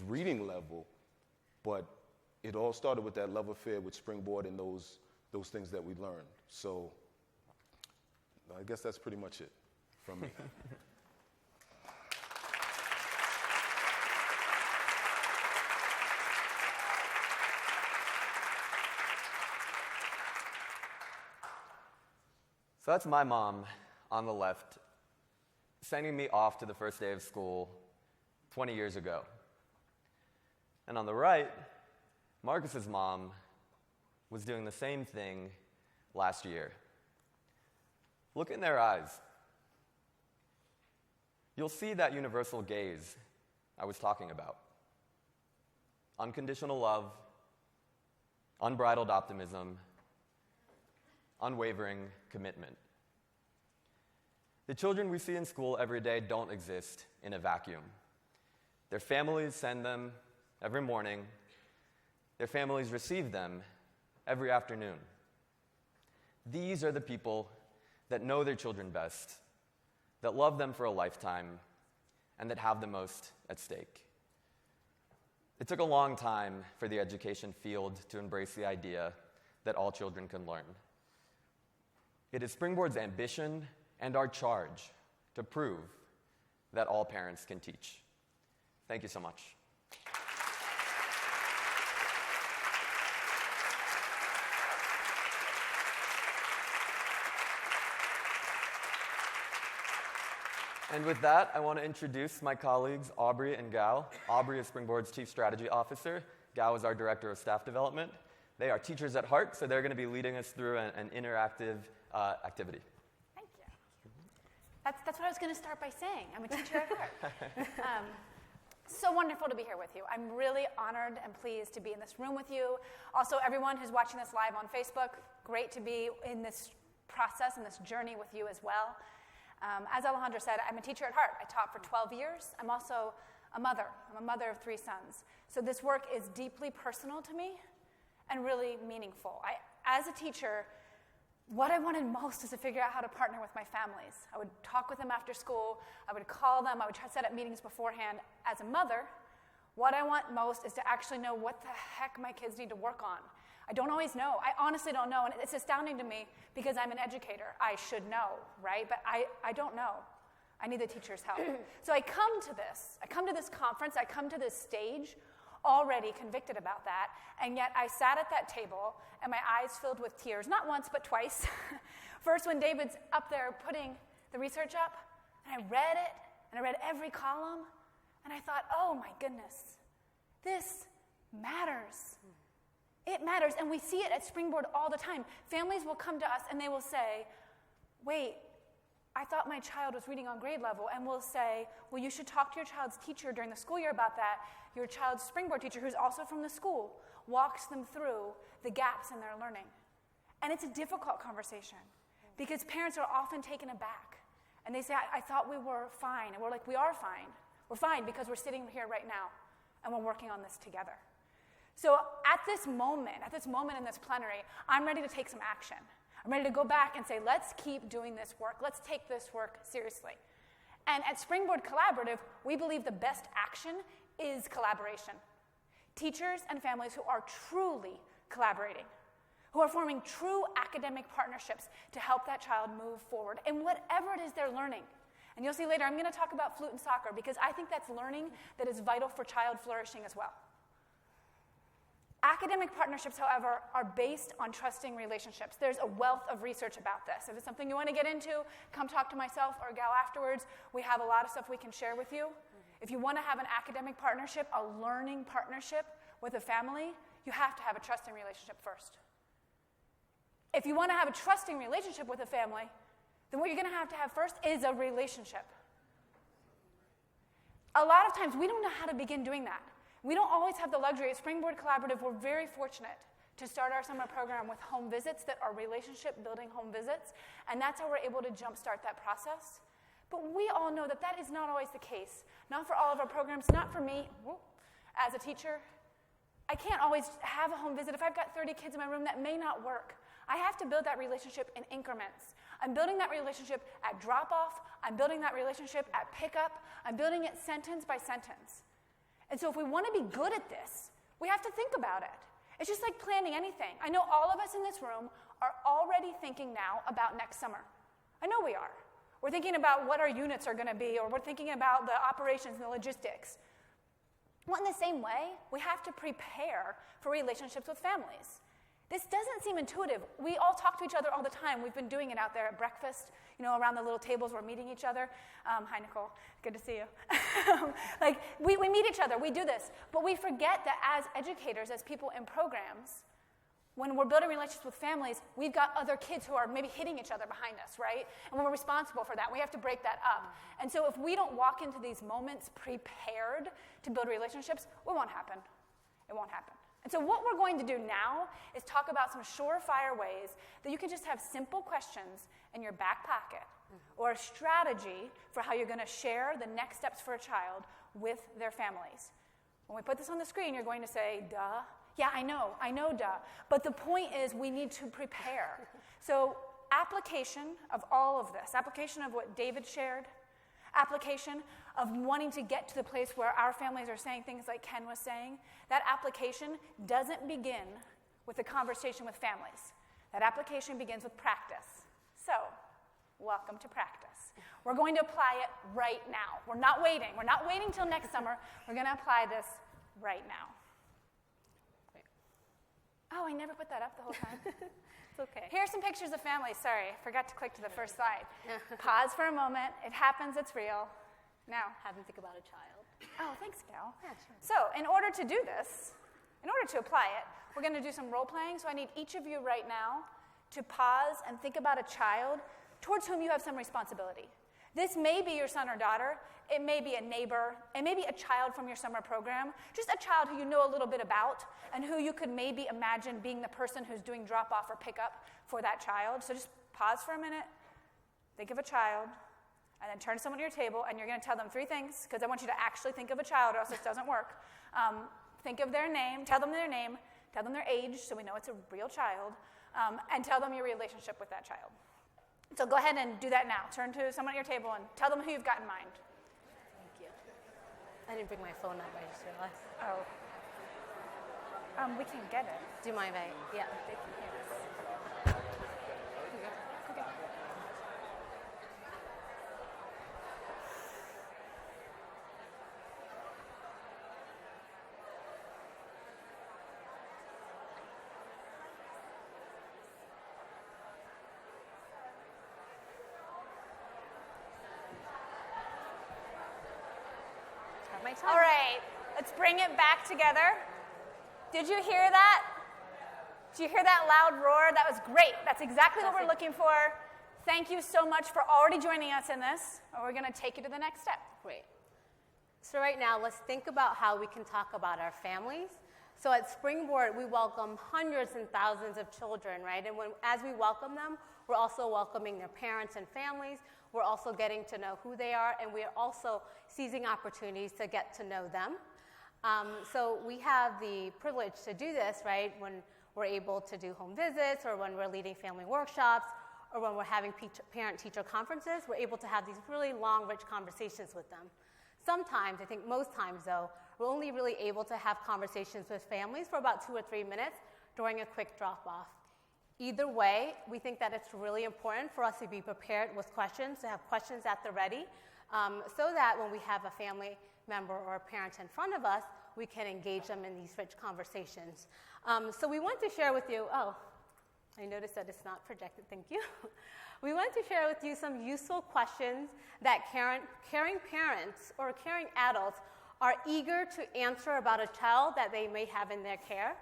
reading level, but it all started with that love affair with Springboard and those things that we learned. So I guess that's pretty much it from me. So that's my mom on the left, sending me off to the first day of school 20 years ago. And on the right, Marcus's mom was doing the same thing last year. Look in their eyes. You'll see that universal gaze I was talking about. Unconditional love, unbridled optimism, unwavering commitment. The children we see in school every day don't exist in a vacuum. Their families send them every morning. Their families receive them every afternoon. These are the people that know their children best, that love them for a lifetime, and that have the most at stake. It took a long time for the education field to embrace the idea that all children can learn. It is Springboard's ambition and our charge to prove that all parents can teach. Thank you so much. And with that, I want to introduce my colleagues, Aubrey and Gao. Aubrey is Springboard's Chief Strategy Officer. Gao is our Director of Staff Development. They are teachers at heart, so they're going to be leading us through an interactive activity. Thank you. That's what I was going to start by saying. I'm a teacher at heart. So wonderful to be here with you. I'm really honored and pleased to be in this room with you. Also, everyone who's watching this live on Facebook, great to be in this process and this journey with you as well. As Alejandra said, I'm a teacher at heart. I taught for 12 years. I'm also a mother. I'm a mother of 3 sons. So this work is deeply personal to me and really meaningful. As a teacher, what I wanted most is to figure out how to partner with my families. I would talk with them after school. I would call them. I would try to set up meetings beforehand. As a mother, what I want most is to actually know what the heck my kids need to work on. I don't always know. I honestly don't know, and it's astounding to me because I'm an educator. I should know, right? But I don't know. I need the teacher's help. So I come to this. I come to this conference. I come to this stage already convicted about that, and yet I sat at that table and my eyes filled with tears, not once but twice. First when David's up there putting the research up, and I read it, and I read every column, and I thought, oh my goodness, this matters. It matters, and we see it at Springboard all the time. Families will come to us and they will say, wait, I thought my child was reading on grade level, and we'll say, well, you should talk to your child's teacher during the school year about that. Your child's Springboard teacher, who's also from the school, walks them through the gaps in their learning. And it's a difficult conversation because parents are often taken aback. And they say, I thought we were fine. And we're like, we are fine. We're fine because we're sitting here right now, and we're working on this together. So at this moment in this plenary, I'm ready to take some action. I'm ready to go back and say, let's keep doing this work. Let's take this work seriously. And at Springboard Collaborative, we believe the best action is collaboration. Teachers and families who are truly collaborating, who are forming true academic partnerships to help that child move forward in whatever it is they're learning. And you'll see later, I'm going to talk about flute and soccer because I think that's learning that is vital for child flourishing as well. Academic partnerships, however, are based on trusting relationships. There's a wealth of research about this. If it's something you want to get into, come talk to myself or Gal afterwards. We have a lot of stuff we can share with you. If you want to have an academic partnership, a learning partnership with a family, you have to have a trusting relationship first. If you want to have a trusting relationship with a family, then what you're going to have first is a relationship. A lot of times, we don't know how to begin doing that. We don't always have the luxury. At Springboard Collaborative, we're very fortunate to start our summer program with home visits that are relationship-building home visits, and that's how we're able to jumpstart that process. But we all know that that is not always the case. Not for all of our programs, not for me. As a teacher, I can't always have a home visit. If I've got 30 kids in my room, that may not work. I have to build that relationship in increments. I'm building that relationship at drop-off. I'm building that relationship at pickup. I'm building it sentence by sentence. And so if we want to be good at this, we have to think about it. It's just like planning anything. I know all of us in this room are already thinking now about next summer. I know we are. We're thinking about what our units are going to be, or we're thinking about the operations and the logistics. Well, in the same way, we have to prepare for relationships with families. This doesn't seem intuitive. We all talk to each other all the time. We've been doing it out there at breakfast, around the little tables. We're meeting each other. Hi, Nicole. Good to see you. We meet each other. We do this. But we forget that as educators, as people in programs, when we're building relationships with families, we've got other kids who are maybe hitting each other behind us, right? And we're responsible for that. We have to break that up. And so if we don't walk into these moments prepared to build relationships, it won't happen. It won't happen. And so what we're going to do now is talk about some surefire ways that you can just have simple questions in your back pocket or a strategy for how you're going to share the next steps for a child with their families. When we put this on the screen, you're going to say, duh. Yeah, I know, duh. But the point is we need to prepare. So application of all of this, application of what David shared, application of wanting to get to the place where our families are saying things like Ken was saying, that application doesn't begin with a conversation with families. That application begins with practice. So, welcome to practice. We're going to apply it right now. We're not waiting. We're not waiting till next summer. We're going to apply this right now. Oh, I never put that up the whole time. It's okay. Here are some pictures of families. Sorry, I forgot to click to the first slide. Pause for a moment. It happens. It's real. Now. Have them think about a child. Oh, thanks, Gail. Yeah, sure. So in order to do this, in order to apply it, we're going to do some role playing. So I need each of you right now to pause and think about a child towards whom you have some responsibility. This may be your son or daughter. It may be a neighbor. It may be a child from your summer program, just a child who you know a little bit about and who you could maybe imagine being the person who's doing drop-off or pickup for that child. So just pause for a minute, think of a child, and then turn to someone at your table, and you're going to tell them 3 things, because I want you to actually think of a child, or else this doesn't work. Think of their name, tell them their name, tell them their age, so we know it's a real child, and tell them your relationship with that child. So go ahead and do that now. Turn to someone at your table and tell them who you've got in mind. Thank you. I didn't bring my phone up, I just realized. Oh. We can get it. Do you mind if I, yeah. They can hear us. Okay. Have my time. All right, let's bring it back together. Did you hear that? Did you hear that loud roar? That was great. That's exactly what we're looking for. Thank you so much for already joining us in this. And we're going to take you to the next step. Great. So right now, let's think about how we can talk about our families. So at Springboard, we welcome hundreds and thousands of children, right? And as we welcome them, we're also welcoming their parents and families. We're also getting to know who they are, and we're also seizing opportunities to get to know them. So we have the privilege to do this, right, when we're able to do home visits, or when we're leading family workshops, or when we're having parent-teacher conferences. We're able to have these really long, rich conversations with them. Sometimes, I think most times though, we're only really able to have conversations with families for about 2 or 3 minutes during a quick drop-off. Either way, we think that it's really important for us to be prepared with questions, to have questions at the ready, so that when we have a family member or a parent in front of us, we can engage them in these rich conversations. So we want to share with you, I noticed that it's not projected, thank you. We want to share with you some useful questions that caring parents or caring adults are eager to answer about a child that they may have in their care.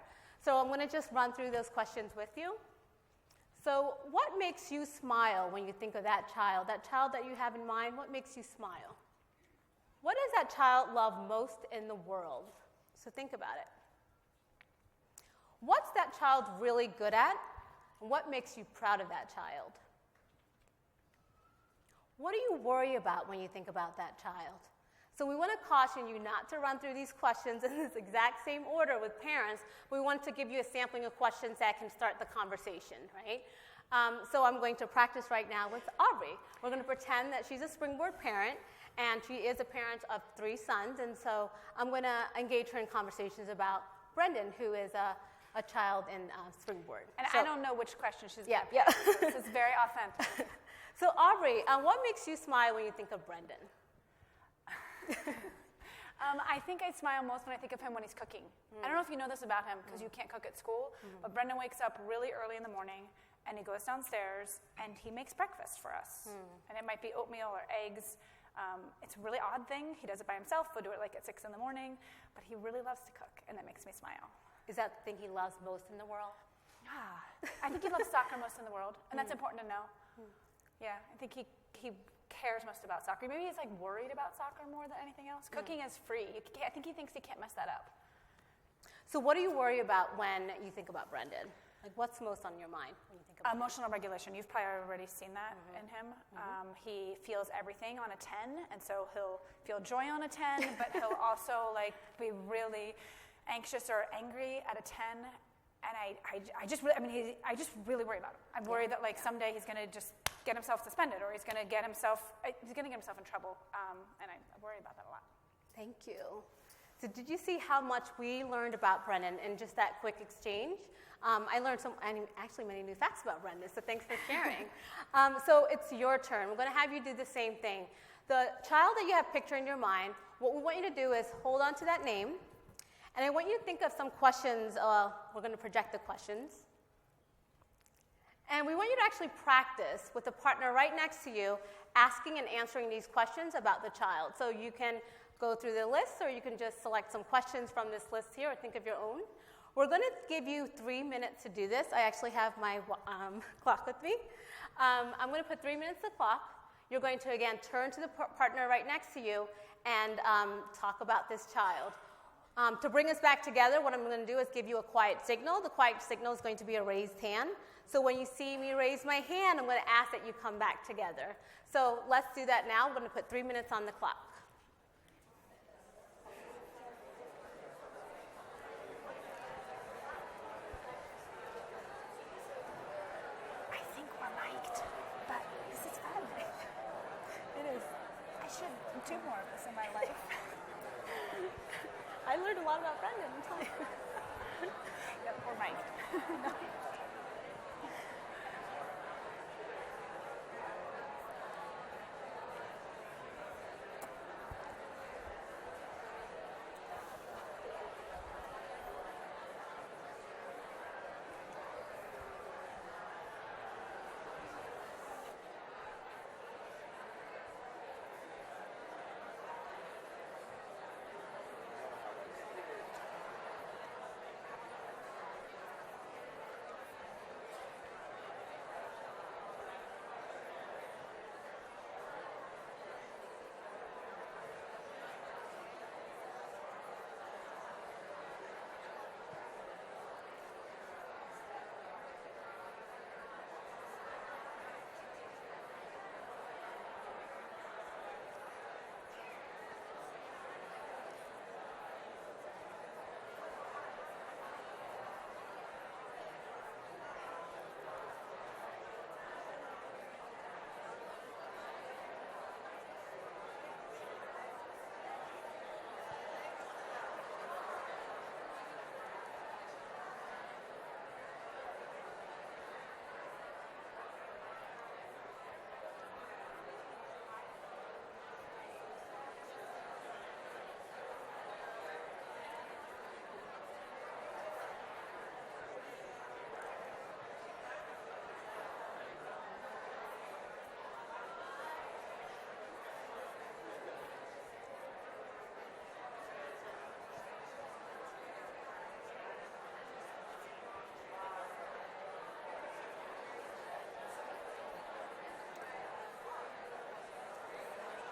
So I'm going to just run through those questions with you. So what makes you smile when you think of that child that you have in mind? What makes you smile? What does that child love most in the world? So think about it. What's that child really good at? And what makes you proud of that child? What do you worry about when you think about that child? So we want to caution you not to run through these questions in this exact same order with parents. We want to give you a sampling of questions that can start the conversation, right? So I'm going to practice right now with Aubrey. We're going to pretend that she's a Springboard parent, and she is a parent of 3 sons, and so I'm going to engage her in conversations about Brendan, who is a child in Springboard. And so, I don't know which question she's yeah, going to yeah. pick. This is very authentic. So Aubrey, what makes you smile when you think of Brendan? I think I smile most when I think of him when he's cooking. I don't know if you know this about him, because you can't cook at school, but Brendan wakes up really early in the morning, and he goes downstairs, and he makes breakfast for us. And it might be oatmeal or eggs. It's a really odd thing. He does it by himself. We'll do it like at 6 in the morning, but he really loves to cook, and that makes me smile. Is that the thing he loves most in the world? I think he loves soccer most in the world, and that's important to know. Yeah, I think he cares most about soccer. Maybe he's like worried about soccer more than anything else. Cooking is free. I think he thinks he can't mess that up. So what do you worry about when you think about Brendan? Like, what's most on your mind when you think about Emotional regulation. You've probably already seen that in him. He feels everything on a 10, and so he'll feel joy on a 10, but he'll also like be really anxious or angry at a 10. And I just really worry about him. I'm worried that like someday he's going to just get himself suspended, or he's going to get himself in trouble. And I worry about that a lot. Thank you. So did you see how much we learned about Brendan in just that quick exchange? I learned many new facts about Brendan, so thanks for sharing. So it's your turn. We're going to have you do the same thing. The child that you have pictured in your mind, what we want you to do is hold on to that name, and I want you to think of some questions. We're going to project the questions. And we want you to actually practice with a partner right next to you, asking and answering these questions about the child. So you can go through the list, or you can just select some questions from this list here, or think of your own. We're going to give you 3 minutes to do this. I actually have my clock with me. I'm going to put 3 minutes on the clock. You're going to, again, turn to the partner right next to you and talk about this child. To bring us back together, what I'm going to do is give you a quiet signal. The quiet signal is going to be a raised hand. So when you see me raise my hand, I'm going to ask that you come back together. So let's do that now. We're going to put 3 minutes on the clock. I think we're mic'd, but this is fun. It is. I should do more of this in my life. I learned a lot about Brendan. Yep, we're mic'd.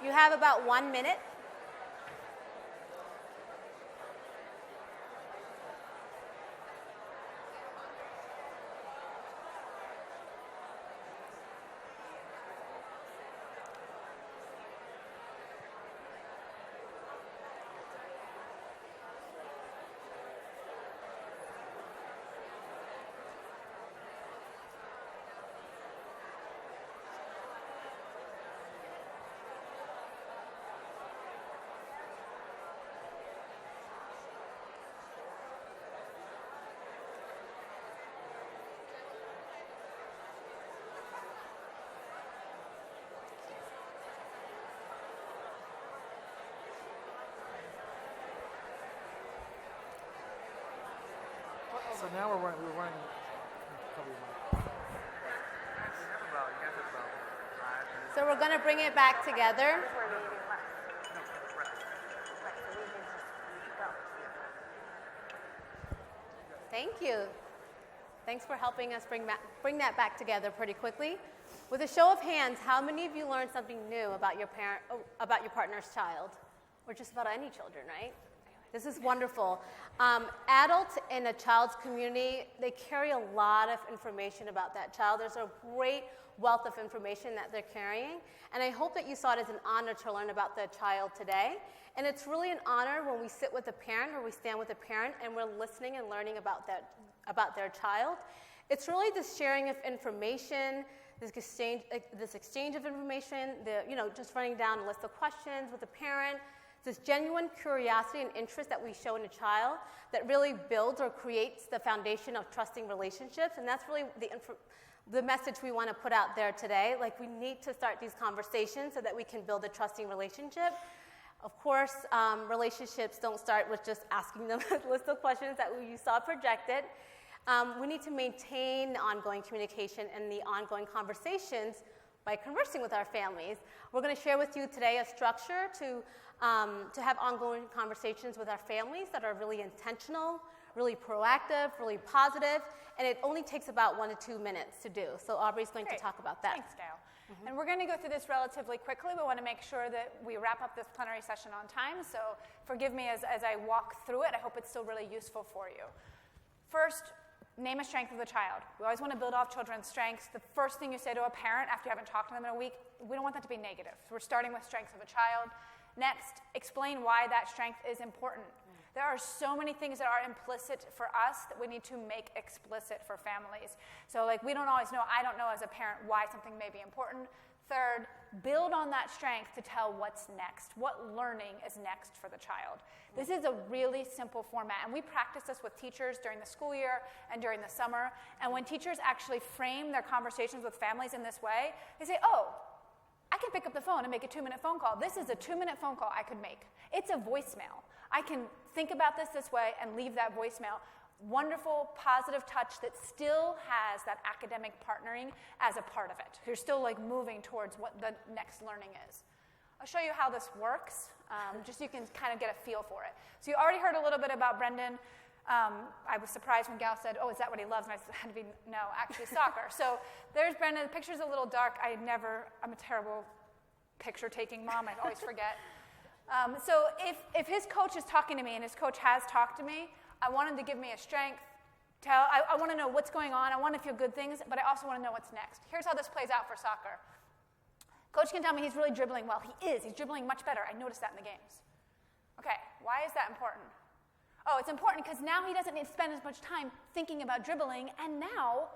You have about 1 minute. So now we're running. So we're going to bring it back together. Thank you. Thanks for helping us bring that back together pretty quickly. With a show of hands, how many of you learned something new about your partner's child? Or just about any children, right? This is wonderful. Adults in a child's community, they carry a lot of information about that child. There's a great wealth of information that they're carrying. And I hope that you saw it as an honor to learn about the child today. And it's really an honor when we sit with a parent or we stand with a parent and we're listening and learning about their child. It's really this sharing of information, this exchange of information, just running down a list of questions with a parent, this genuine curiosity and interest that we show in a child that really builds or creates the foundation of trusting relationships. And that's really the message we want to put out there today. Like, we need to start these conversations so that we can build a trusting relationship. Of course, relationships don't start with just asking them a list of questions that you saw projected. We need to maintain ongoing communication and the ongoing conversations by conversing with our families. We're going to share with you today a structure to have ongoing conversations with our families that are really intentional, really proactive, really positive, and it only takes about 1 to 2 minutes to do. So Aubrey's going to talk about that. Thanks, Gail. Mm-hmm. And we're going to go through this relatively quickly. We want to make sure that we wrap up this plenary session on time, so forgive me as I walk through it. I hope it's still really useful for you. First, name a strength of the child. We always want to build off children's strengths. The first thing you say to a parent after you haven't talked to them in a week, we don't want that to be negative. So we're starting with strengths of a child. Next, explain why that strength is important. There are so many things that are implicit for us that we need to make explicit for families. So like we don't always know, I don't know as a parent why something may be important. Third, build on that strength to tell what's next, what learning is next for the child. This is a really simple format, and we practice this with teachers during the school year and during the summer. And when teachers actually frame their conversations with families in this way, they say, oh, I can pick up the phone and make a 2-minute phone call. This is a 2-minute phone call I could make. It's a voicemail. I can think about this way and leave that voicemail. Wonderful, positive touch that still has that academic partnering as a part of it. You're still like moving towards what the next learning is. I'll show you how this works, just so you can kind of get a feel for it. So you already heard a little bit about Brendan. I was surprised when Gal said, oh, is that what he loves? And I had to be, no, actually soccer. So there's Brendan. The picture's a little dark. I'm a terrible picture-taking mom. I always forget. So if his coach is talking to me, and his coach has talked to me, I want him to give me a strength. I want to know what's going on. I want to feel good things, but I also want to know what's next. Here's how this plays out for soccer. Coach can tell me he's really dribbling well. He is. He's dribbling much better. I noticed that in the games. Okay, why is that important? Oh, it's important because now he doesn't need to spend as much time thinking about dribbling, and now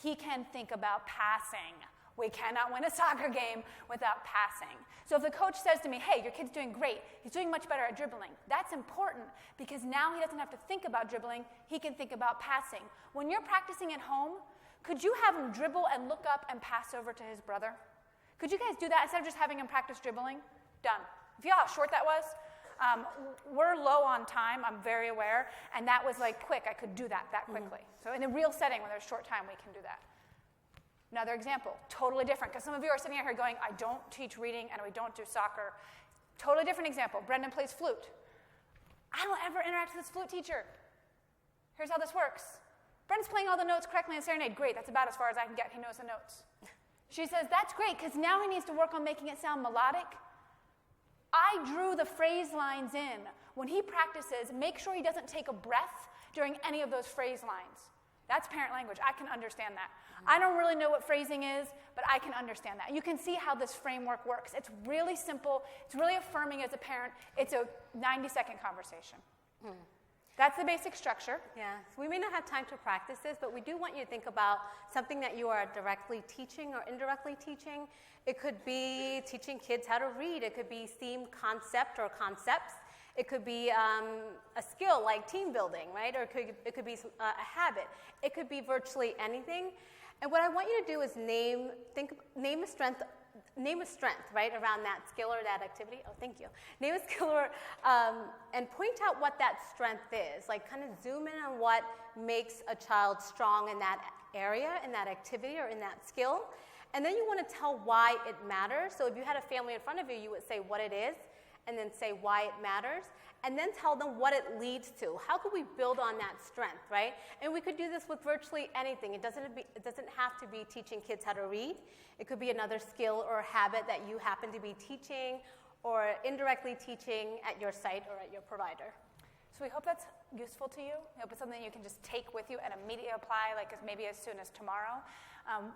he can think about passing. We cannot win a soccer game without passing. So if the coach says to me, hey, your kid's doing great, he's doing much better at dribbling, that's important because now he doesn't have to think about dribbling, he can think about passing. When you're practicing at home, could you have him dribble and look up and pass over to his brother? Could you guys do that instead of just having him practice dribbling? Done. If you know how short that was? We're low on time, I'm very aware, and that was like quick. I could do that quickly. So in a real setting where there's short time, we can do that. Another example, totally different, because some of you are sitting out here going, I don't teach reading and we don't do soccer. Totally different example. Brendan plays flute. I don't ever interact with this flute teacher. Here's how this works. Brendan's playing all the notes correctly in serenade. Great, that's about as far as I can get. He knows the notes. She says, that's great, because now he needs to work on making it sound melodic. I drew the phrase lines in. When he practices, make sure he doesn't take a breath during any of those phrase lines. That's parent language. I can understand that. I don't really know what phrasing is, but I can understand that. You can see how this framework works. It's really simple. It's really affirming as a parent. It's a 90-second conversation. That's the basic structure. Yeah, so we may not have time to practice this, but we do want you to think about something that you are directly teaching or indirectly teaching. It could be teaching kids how to read. It could be STEAM concept or concepts. It could be a skill like team building, right? Or it could be a habit. It could be virtually anything. And what I want you to do is name a strength, right, around that skill or that activity. Oh, thank you. Name a skill and point out what that strength is. Like kind of zoom in on what makes a child strong in that area, in that activity, or in that skill. And then you want to tell why it matters. So if you had a family in front of you, you would say what it is, and then say why it matters, and then tell them what it leads to. How could we build on that strength, right? And we could do this with virtually anything. It doesn't have to be teaching kids how to read. It could be another skill or habit that you happen to be teaching or indirectly teaching at your site or at your provider. So we hope that's useful to you. We hope it's something you can just take with you and immediately apply, like maybe as soon as tomorrow.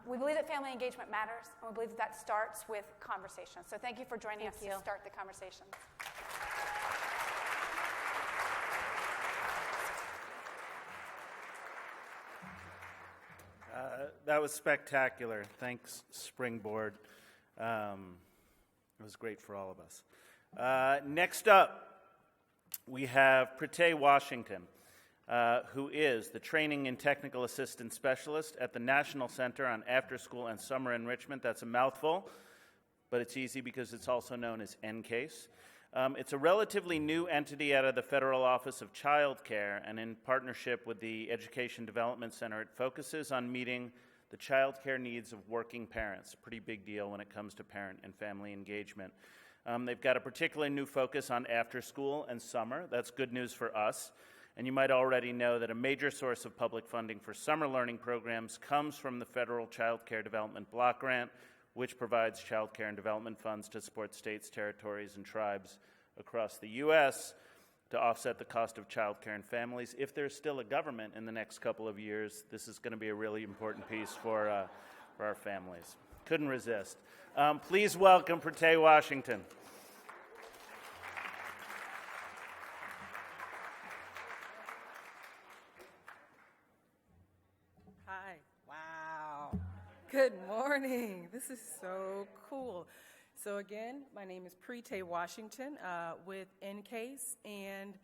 We believe that family engagement matters, and we believe that starts with conversation. So thank you for joining us to start the conversation. That was spectacular. Thanks, Springboard. It was great for all of us. Next up, we have Prite Washington, who is the Training and Technical Assistant Specialist at the National Center on After School and Summer Enrichment. That's a mouthful, but it's easy because it's also known as NCASE. It's a relatively new entity out of the Federal Office of Child Care, and in partnership with the Education Development Center, it focuses on meeting the child care needs of working parents. A pretty big deal when it comes to parent and family engagement. They've got a particularly new focus on after school and summer. That's good news for us. And you might already know that a major source of public funding for summer learning programs comes from the Federal Child Care Development Block Grant, which provides child care and development funds to support states, territories, and tribes across the U.S. to offset the cost of childcare and families. If there's still a government in the next couple of years, this is going to be a really important piece for our families. Couldn't resist. Please welcome Pritay Washington. Hi. Wow. Good morning. This is so cool. So again, my name is Pritay Washington with NCASE, and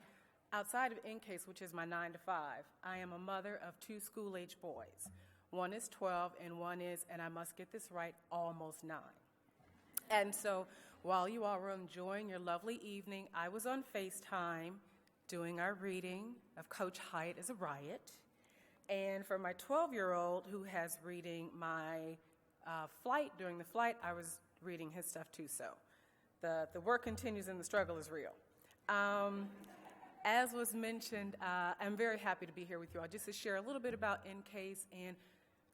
outside of NCASE, which is my 9 to 5, I am a mother of 2 school-age boys. One is 12 and one is, and I must get this right, almost 9. And so while you all were enjoying your lovely evening, I was on FaceTime doing our reading of Coach Hyatt is a Riot. And for my 12-year-old who has reading my flight, during the flight, I was reading his stuff too. So the work continues and the struggle is real. As was mentioned, I'm very happy to be here with you all, just to share a little bit about NCASE and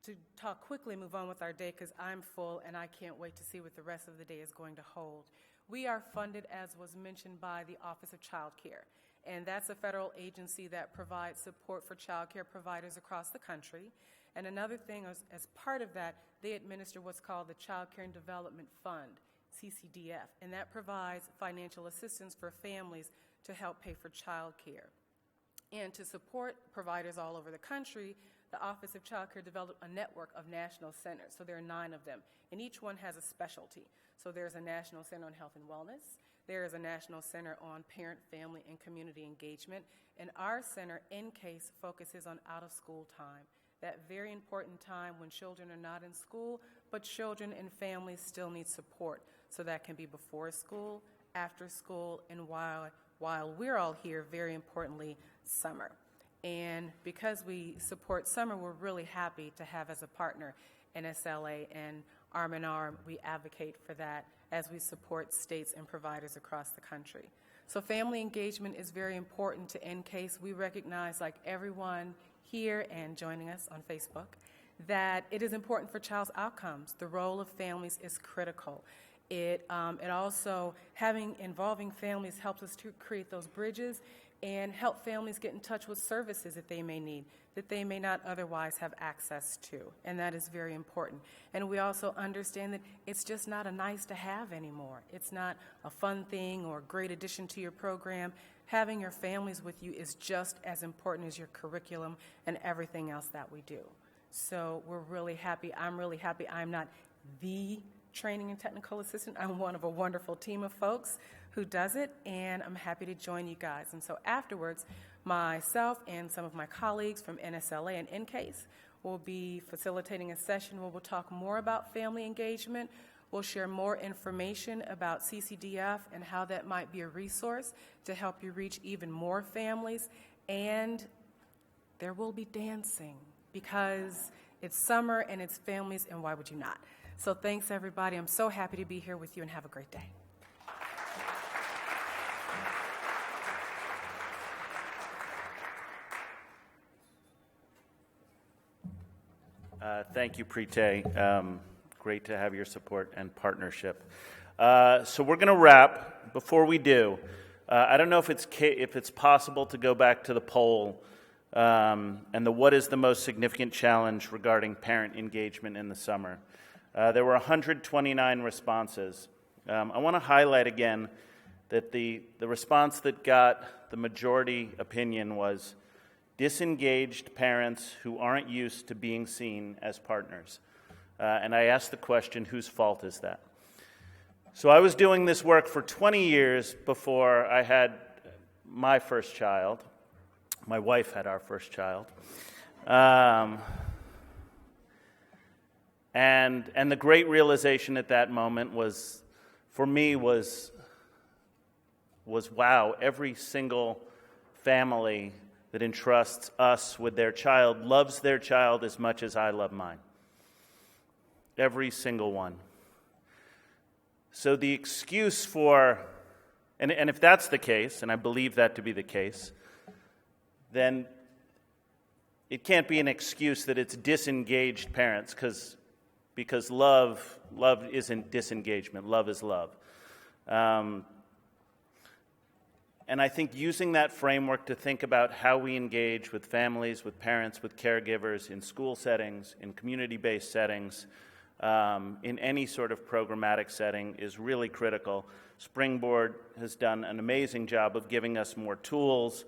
to talk quickly, move on with our day, because I'm full and I can't wait to see what the rest of the day is going to hold. We are funded, as was mentioned, by the Office of Child Care, and that's a federal agency that provides support for child care providers across the country. And another thing, as part of that, they administer what's called the Child Care and Development Fund, CCDF, and that provides financial assistance for families to help pay for child care. And to support providers all over the country, the Office of Child Care developed a network of national centers. So there are 9 of them, and each one has a specialty. So there's a National Center on Health and Wellness. There is a National Center on Parent, Family, and Community Engagement. And our center, NCASE, focuses on out-of-school time, that very important time when children are not in school, but children and families still need support. So that can be before school, after school, and while we're all here, very importantly, summer. And because we support summer, we're really happy to have as a partner NSLA, and arm in arm, we advocate for that as we support states and providers across the country. So family engagement is very important to NCASE. We recognize, like everyone here and joining us on Facebook, that it is important for child's outcomes. The role of families is critical. It also, involving families helps us to create those bridges and help families get in touch with services that they may need, that they may not otherwise have access to, and that is very important. And we also understand that it's just not a nice to have anymore. It's not a fun thing or a great addition to your program. Having your families with you is just as important as your curriculum and everything else that we do. So we're really happy. I'm really happy. I'm not the training and technical assistant. I'm one of a wonderful team of folks who does it, and I'm happy to join you guys. And so afterwards, myself and some of my colleagues from NSLA and NCASE will be facilitating a session where we'll talk more about family engagement. We'll share more information about CCDF and how that might be a resource to help you reach even more families. And there will be dancing because it's summer and it's families, and why would you not? So thanks, everybody. I'm so happy to be here with you, and have a great day. Thank you, Pritay. Great to have your support and partnership. So we're going to wrap. Before we do, I don't know if it's possible to go back to the poll and what is the most significant challenge regarding parent engagement in the summer. There were 129 responses. I want to highlight again that the response that got the majority opinion was disengaged parents who aren't used to being seen as partners. And I asked the question, whose fault is that? So I was doing this work for 20 years before I had my first child. My wife had our first child. And the great realization at that moment was, for me, was wow, every single family that entrusts us with their child loves their child as much as I love mine. Every single one. So the excuse for, and if that's the case, and I believe that to be the case, then it can't be an excuse that it's disengaged parents, because love isn't disengagement. Love is love. And I think using that framework to think about how we engage with families, with parents, with caregivers in school settings, in community-based settings, in any sort of programmatic setting is really critical. Springboard has done an amazing job of giving us more tools.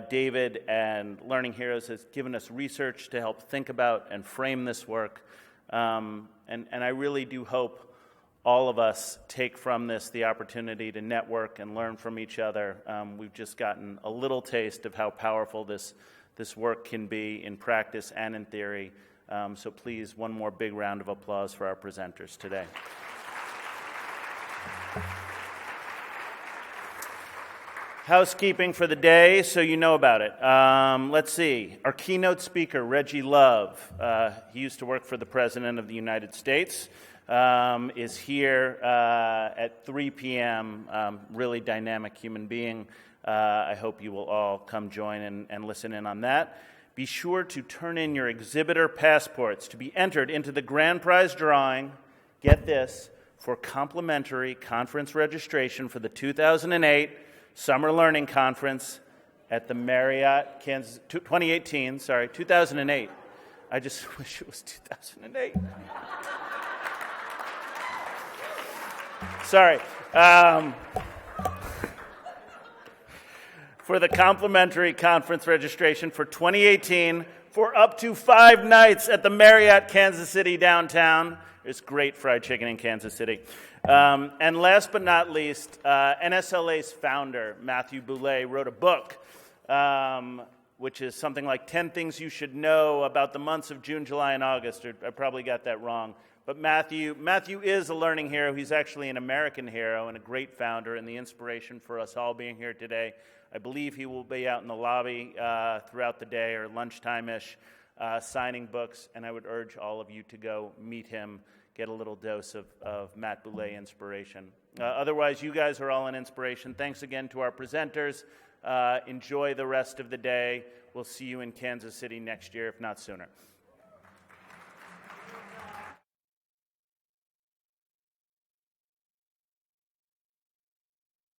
David and Learning Heroes has given us research to help think about and frame this work. And I really do hope all of us take from this the opportunity to network and learn from each other. We've just gotten a little taste of how powerful this work can be in practice and in theory. So please, one more big round of applause for our presenters today. Housekeeping for the day, so you know about it. Let's see. Our keynote speaker, Reggie Love, he used to work for the President of the United States, is here at 3 p.m., really dynamic human being. I hope you will all come join and listen in on that. Be sure to turn in your exhibitor passports to be entered into the grand prize drawing, get this, for complimentary conference registration for the 2008 Summer Learning Conference at the Marriott, Kansas, 2008. I just wish it was 2008. Sorry. For the complimentary conference registration for 2018 for up to 5 nights at the Marriott, Kansas City downtown. There's great fried chicken in Kansas City. And last but not least, NSLA's founder, Matthew Boulay, wrote a book, which is something like 10 Things You Should Know About the Months of June, July, and August. I probably got that wrong. But Matthew is a learning hero. He's actually an American hero and a great founder and the inspiration for us all being here today. I believe he will be out in the lobby throughout the day or lunchtime-ish signing books, and I would urge all of you to go meet him, get a little dose of Matt Boulay inspiration. Otherwise, you guys are all an inspiration. Thanks again to our presenters. Enjoy the rest of the day. We'll see you in Kansas City next year, if not sooner.